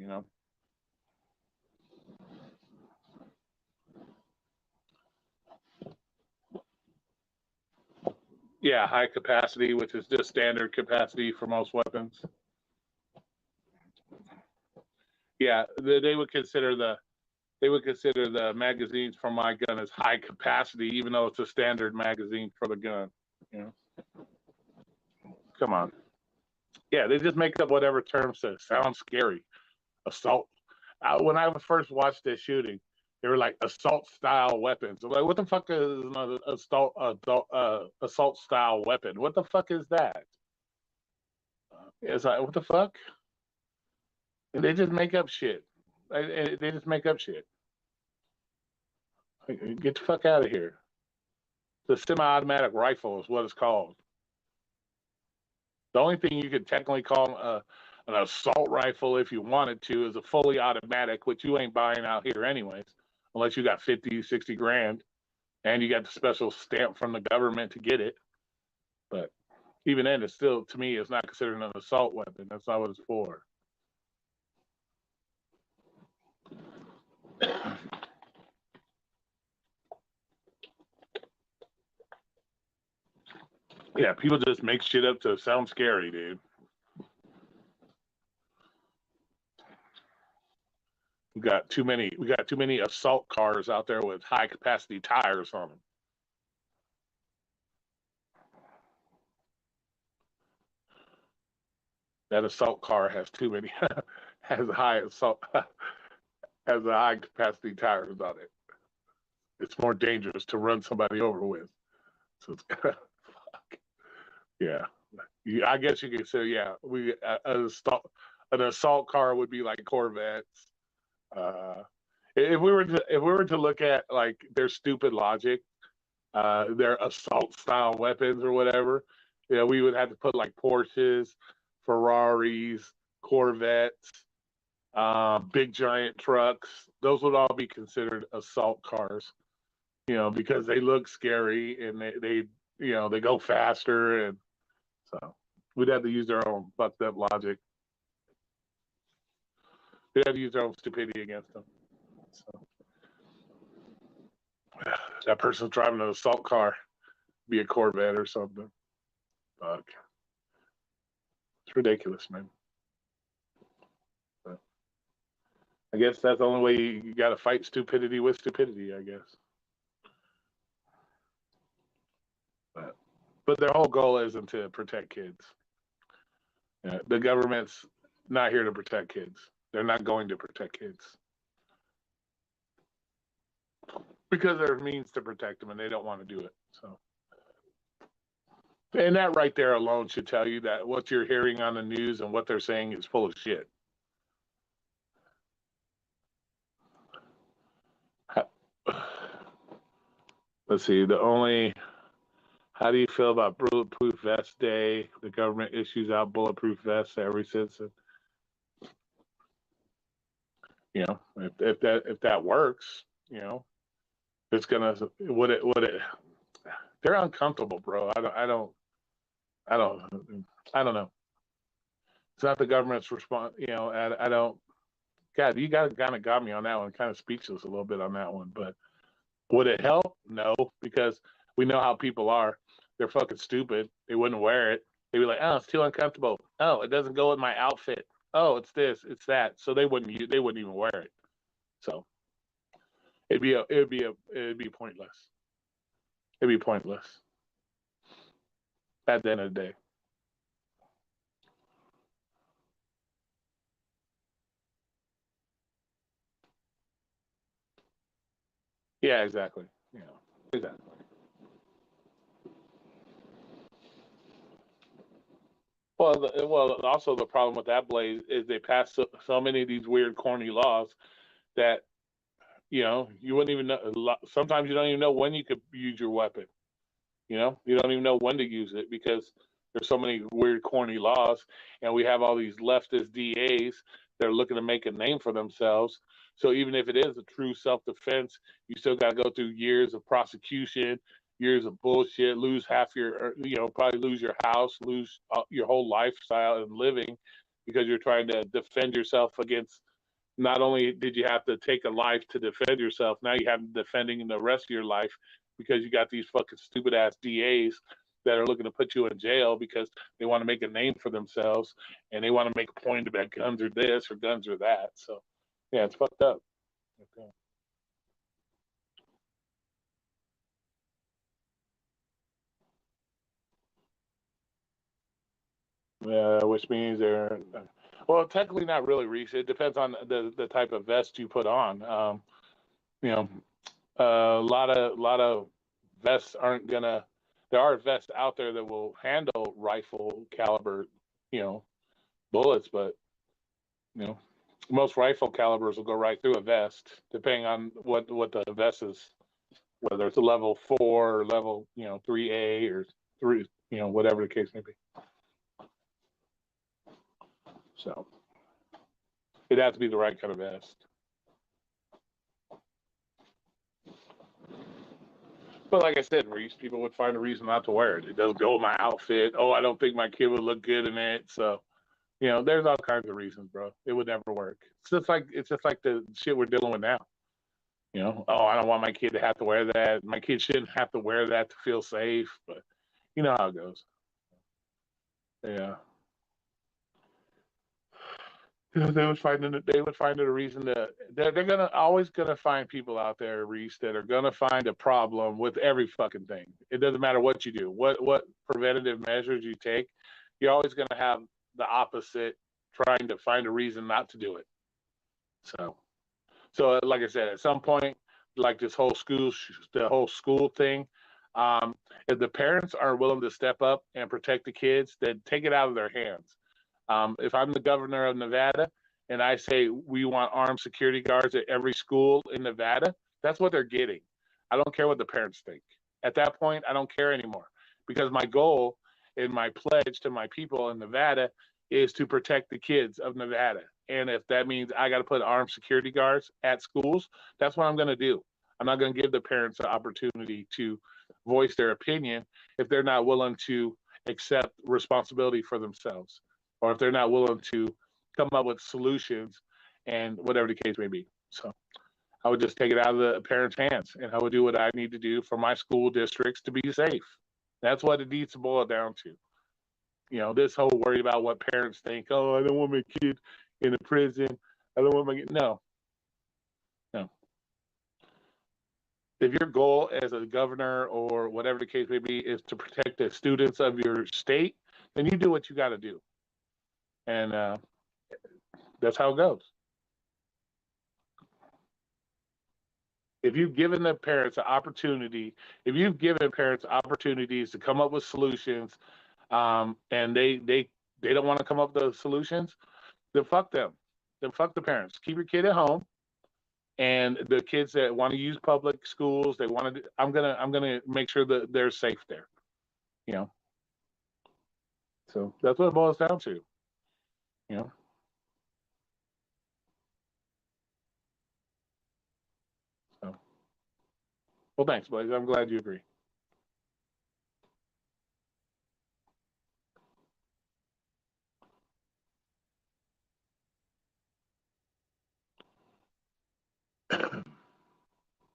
Yeah, high capacity, which is just standard capacity for most weapons. Yeah, they would consider the magazines for my gun as high capacity, even though it's a standard magazine for the gun. Come on. Yeah, they just make up whatever terms that sound scary. Assault. When I first watched this shooting, they were like assault style weapons. I'm like, what the fuck is an assault style weapon? What the fuck is that? It's like, what the fuck? And they just make up shit. They just make up shit. Get the fuck out of here. The semi-automatic rifle is what it's called. The only thing you could technically call an assault rifle, if you wanted to, is a fully automatic, which you ain't buying out here anyways, unless you got 50, 60 grand and you got the special stamp from the government to get it. But even then, it's still, to me, it's not considered an assault weapon. That's not what it's for. Yeah, people just make shit up to sound scary, dude. We got too many assault cars out there with high capacity tires on them. That assault car has too many has a high capacity tires on it. It's more dangerous to run somebody over with. So it's fuck. Yeah. I guess you could say, an assault car would be like Corvettes. If we were to look at like their stupid logic, their assault style weapons or whatever, we would have to put like Porsches, Ferraris, Corvettes, big giant trucks. Those would all be considered assault cars, because they look scary and they go faster, and so we'd have to use their own fucked up logic. We'd have to use their own stupidity against them. So that person's driving an assault car, be a Corvette or something. Fuck. It's ridiculous, man. But I guess that's the only way you got to fight stupidity with stupidity, I guess. But their whole goal isn't to protect kids. The government's not here to protect kids. They're not going to protect kids because there are means to protect them, and they don't want to do it. So, and that right there alone should tell you that what you're hearing on the news and what they're saying is full of shit. Let's see. How do you feel about Bulletproof Vest Day? The government issues out bulletproof vests to every citizen. If that works, it's gonna would it they're uncomfortable, bro. I don't know. It's not the government's response. I don't. God, you guys kind of got me on that one. Kind of speechless a little bit on that one. But would it help? No, because we know how people are. They're fucking stupid. They wouldn't wear it. They'd be like, oh, it's too uncomfortable. Oh, it doesn't go with my outfit. Oh, it's this, it's that. So they wouldn't even wear it. So it'd be pointless. It'd be pointless at the end of the day. Yeah, exactly. Yeah, exactly. Well, also the problem with that, Blaze, is they pass so many of these weird, corny laws that you wouldn't even know. Sometimes you don't even know when you could use your weapon. You don't even know when to use it because there's so many weird, corny laws, and we have all these leftist DAs that are looking to make a name for themselves. So even if it is a true self-defense, you still got to go through years of prosecution, years of bullshit, lose half probably lose your house, lose your whole lifestyle and living because you're trying to defend yourself against. Not only did you have to take a life to defend yourself, now you have defending the rest of your life because you got these fucking stupid ass DAs that are looking to put you in jail because they want to make a name for themselves and they want to make a point about guns or this or guns or that. So, yeah, it's fucked up. Okay. Yeah, which means they're well, technically not really, Reese. It depends on the type of vest you put on. You know, a lot of vests aren't gonna. There are vests out there that will handle rifle caliber, you know, bullets, but you know, most rifle calibers will go right through a vest, depending on what the vest is, whether it's a level 4 or level 3A or three, whatever the case may be. So it has to be the right kind of vest. But like I said, Reese, people would find a reason not to wear it. It doesn't go with my outfit. Oh, I don't think my kid would look good in it. So there's all kinds of reasons, bro. It would never work. It's just like the shit we're dealing with now. Oh, I don't want my kid to have to wear that. My kid shouldn't have to wear that to feel safe. But you know how it goes. Yeah. They would find it a reason to. They're gonna always gonna find people out there, Reese, that are gonna find a problem with every fucking thing. It doesn't matter what you do, what preventative measures you take. You're always gonna have the opposite, trying to find a reason not to do it. So, like I said, at some point, like the whole school thing, if the parents are willing to step up and protect the kids, then take it out of their hands. If I'm the governor of Nevada and I say we want armed security guards at every school in Nevada, that's what they're getting. I don't care what the parents think. At that point, I don't care anymore because my goal and my pledge to my people in Nevada is to protect the kids of Nevada. And if that means I got to put armed security guards at schools, that's what I'm going to do. I'm not going to give the parents the opportunity to voice their opinion if they're not willing to accept responsibility for themselves or if they're not willing to come up with solutions and whatever the case may be. So I would just take it out of the parents' hands and I would do what I need to do for my school districts to be safe. That's what it needs to boil down to. This whole worried about what parents think. Oh, I don't want my kid in a prison. I don't want my kid. No, no. If your goal as a governor or whatever the case may be is to protect the students of your state, then you do what you got to do. And that's how it goes. If you've given the parents an opportunity, if you've given parents opportunities to come up with solutions, and they don't want to come up with those solutions, then fuck them. Then fuck the parents. Keep your kid at home. And the kids that want to use public schools, they want to. I'm gonna make sure that they're safe there. You know. So that's what it boils down to. You know. So well, thanks, Blaze. I'm glad you agree.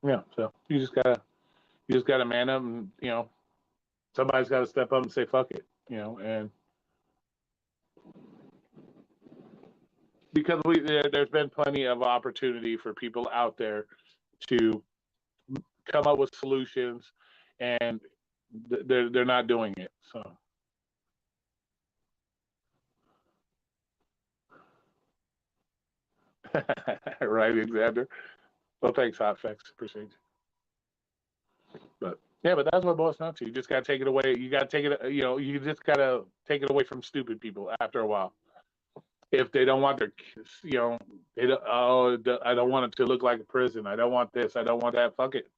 Yeah. So you just gotta man up, and somebody's got to step up and say fuck it. And because there's been plenty of opportunity for people out there to come up with solutions, and they're not doing it. So right, Alexander. Well, thanks, Hot Facts. Appreciate you. But yeah, but that's what it boils down to. You just gotta take it away. You gotta take it. You just gotta take it away from stupid people after a while. If they don't want their kids, they don't. Oh, I don't want it to look like a prison. I don't want this. I don't want that. Fuck it.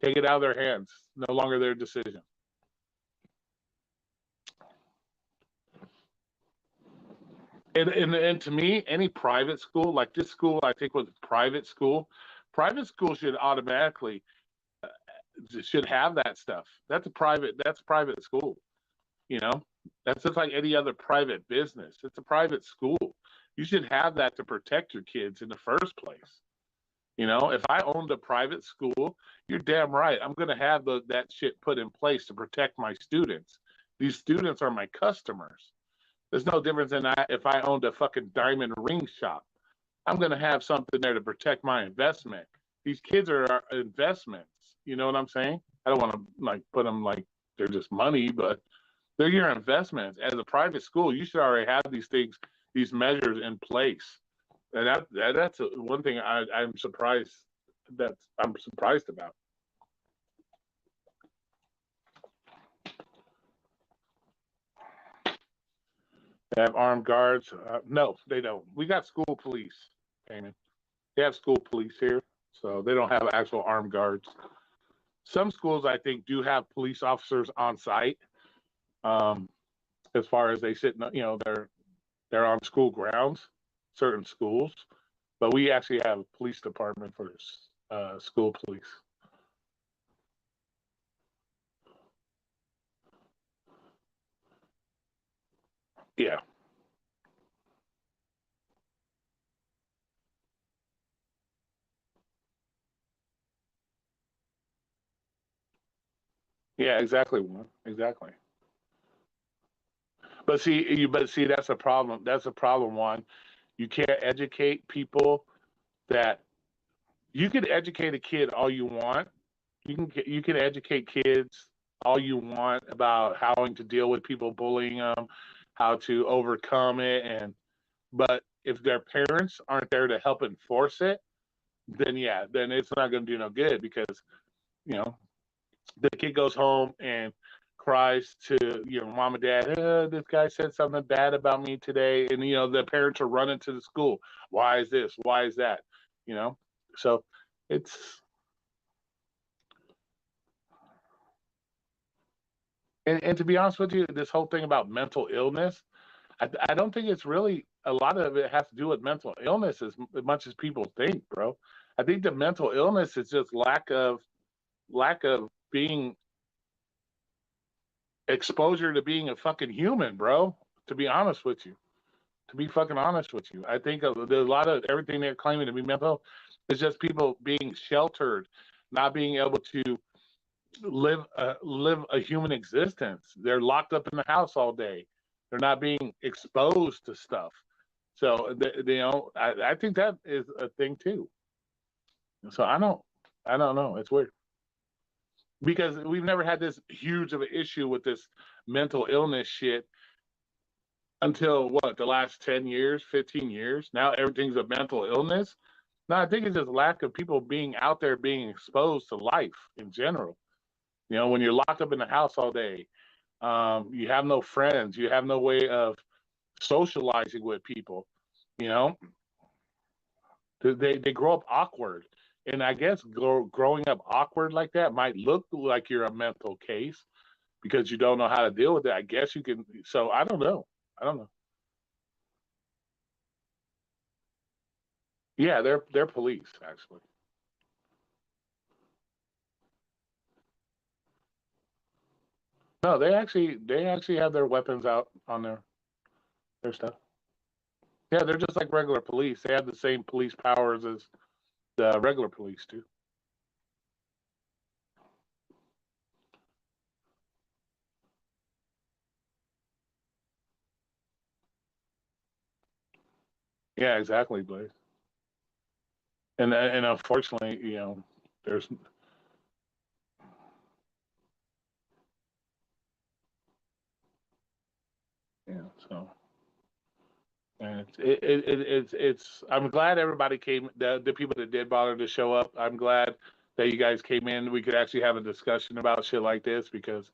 Take it out of their hands. No longer their decision. And to me, any private school like this school, I think was private school. Private school should automatically should have that stuff. That's a private. That's a private school. You know, that's just like any other private business. It's a private school. You should have that to protect your kids in the first place. If I owned a private school, you're damn right. I'm going to have that shit put in place to protect my students. These students are my customers. There's no difference in that if I owned a fucking diamond ring shop. I'm going to have something there to protect my investment. These kids are our investments. You know what I'm saying? I don't want to like put them like they're just money, but they're your investments. As a private school, you should already have these things, these measures in place. And that's one thing I'm surprised about. They have armed guards. No, they don't. We got school police, Damon. They have school police here, so they don't have actual armed guards. Some schools, I think, do have police officers on site. Um, as far as they sit, they're on school grounds, certain schools, but we actually have a police department for school police. Yeah, yeah, exactly, exactly. But see, that's a problem. That's a problem. One, you can't educate people that you can educate a kid all you want. You can educate kids all you want about how to deal with people bullying them, how to overcome it, but if their parents aren't there to help enforce it, then yeah, then it's not going to do no good because you know the kid goes home and cries to mom and dad. This guy said something bad about me today, and the parents are running to the school. Why is this? Why is that? You know, so it's and to be honest with you, this whole thing about mental illness, I don't think it's really a lot of it has to do with mental illness as much as people think, bro. I think the mental illness is just lack of being exposure to being a fucking human, bro. To be honest with you, to be fucking honest with you, I think there's a lot of everything they're claiming to be mental is just people being sheltered, not being able to live a human existence. They're locked up in the house all day. They're not being exposed to stuff. So I think that is a thing too. So I don't know. It's weird because we've never had this huge of an issue with this mental illness shit until what the last 10 years, 15 years. Now everything's a mental illness. No, I think it's just lack of people being out there being exposed to life in general. When you're locked up in the house all day, you have no friends, you have no way of socializing with people. You know, they grow up awkward, and I guess growing up awkward like that might look like you're a mental case because you don't know how to deal with it. I guess you can. So I don't know. I don't know. Yeah, they're police actually. No, they actually have their weapons out on their stuff. Yeah, they're just like regular police. They have the same police powers as the regular police do. Yeah, exactly, Blaze. And unfortunately, there's so and it's I'm glad everybody came. The people that did bother to show up, I'm glad that you guys came in. We could actually have a discussion about shit like this because,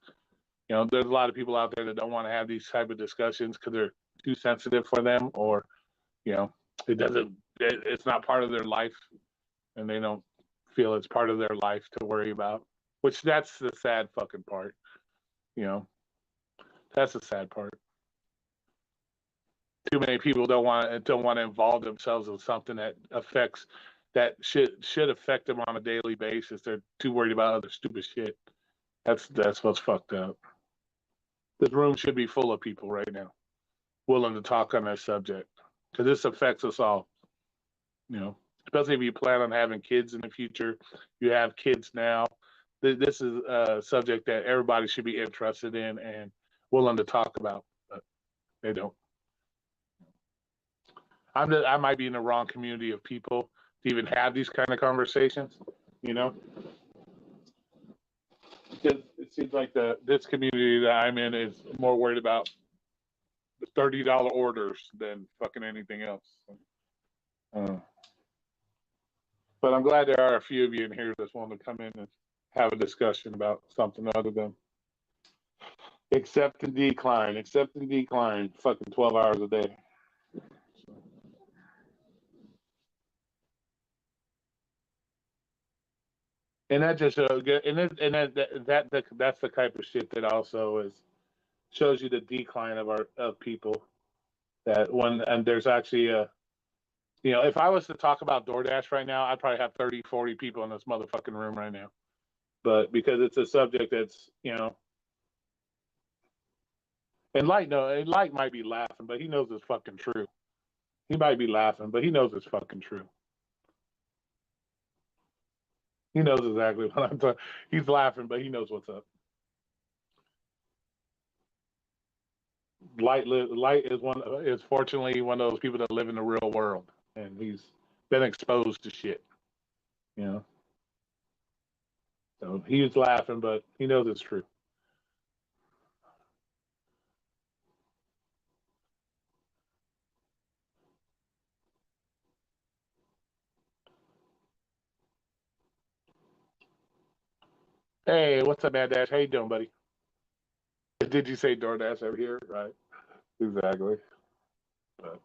you know, there's a lot of people out there that don't want to have these type of discussions because they're too sensitive for them, or, you know, it's not part of their life, and they don't feel it's part of their life to worry about. Which that's the sad fucking part, you know. That's the sad part. Too many people don't want to involve themselves in something that affects that should affect them on a daily basis. They're too worried about other stupid shit. That's what's fucked up. This room should be full of people right now willing to talk on that subject because this affects us all. You know, especially if you plan on having kids in the future. You have kids now. This is a subject that everybody should be interested in and willing to talk about, but they don't. I might be in the wrong community of people to even have these kind of conversations, you know, because it seems like this community that I'm in is more worried about the $30 orders than fucking anything else. But I'm glad there are a few of you in here that's willing to come in and have a discussion about something other than accept and decline, fucking 12 hours a day. And that just that's the type of shit that also shows you the decline of people. That when and there's actually you know, if I was to talk about DoorDash right now, I'd probably have 30, 40 people in this motherfucking room right now. But because it's a subject that's, you know, and Light might be laughing, but he knows it's fucking true. He might be laughing, but he knows it's fucking true. He knows exactly what I'm talking. He's laughing, but he knows what's up. Light is fortunately one of those people that live in the real world, and he's been exposed to shit, you know. So he's laughing, but he knows it's true. Hey, what's up, Mad Dash? How you doing, buddy? Did you say DoorDash over here? Right. Exactly. But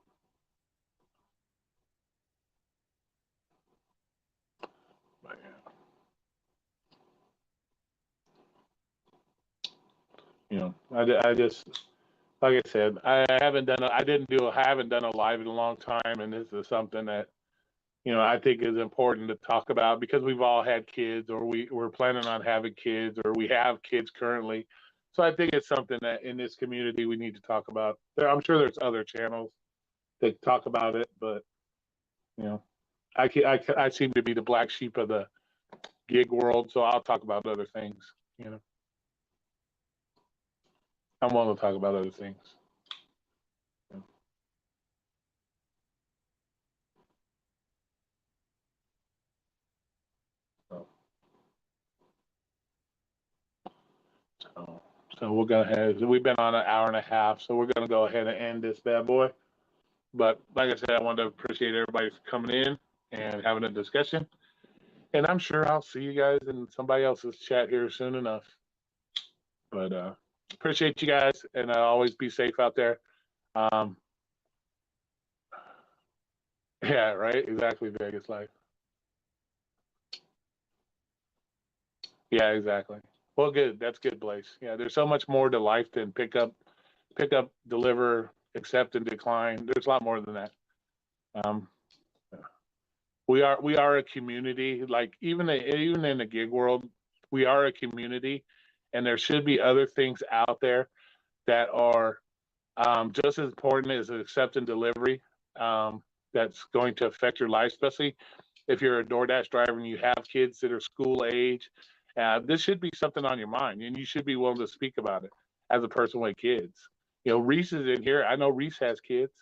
yeah. You know, I just like I said, I haven't done a live in a long time, and this is something that, you know, I think is important to talk about because we've all had kids, or we're planning on having kids, or we have kids currently. So I think it's something that in this community we need to talk about. I'm sure there's other channels that talk about it, but you know, I seem to be the black sheep of the gig world, so I'll talk about other things. You know, I'm willing to talk about other things. So, so we've been on an hour and a half, so we're gonna go ahead and end this bad boy. But like I said, I want to appreciate everybody for coming in and having a discussion. And I'm sure I'll see you guys in somebody else's chat here soon enough. But appreciate you guys, and always be safe out there. Um, yeah, right. Exactly, Vegas life. Yeah, exactly. Well, good. That's good, Blaze. Yeah, there's so much more to life than pick up, deliver, accept, and decline. There's a lot more than that. Um, we are a community. Like even in the gig world, we are a community, and there should be other things out there that are just as important as accept and delivery. That's going to affect your life, especially if you're a DoorDash driver and you have kids that are school age. This should be something on your mind, and you should be willing to speak about it as a person with kids. You know, Reese is in here. I know Reese has kids.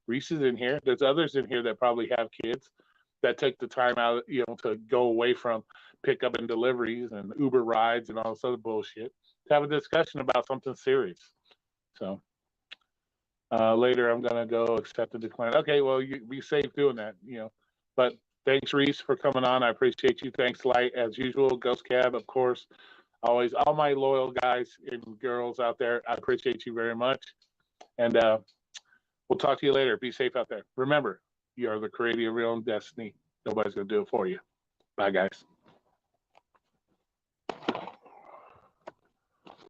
Reese is in here. There's others in here that probably have kids that take the time out, you know, to go away from pickup and deliveries and Uber rides and all this other bullshit to have a discussion about something serious. So later, I'm gonna go accept and decline. Okay, well, you be safe doing that, you know. But Thanks, Reese, for coming on. I appreciate you. Thanks, Light, as usual. Ghost Cab, of course. Always, all my loyal guys and girls out there, I appreciate you very much. And we'll talk to you later. Be safe out there. Remember, you are the creator of your own destiny. Nobody's going to do it for you. Bye, guys.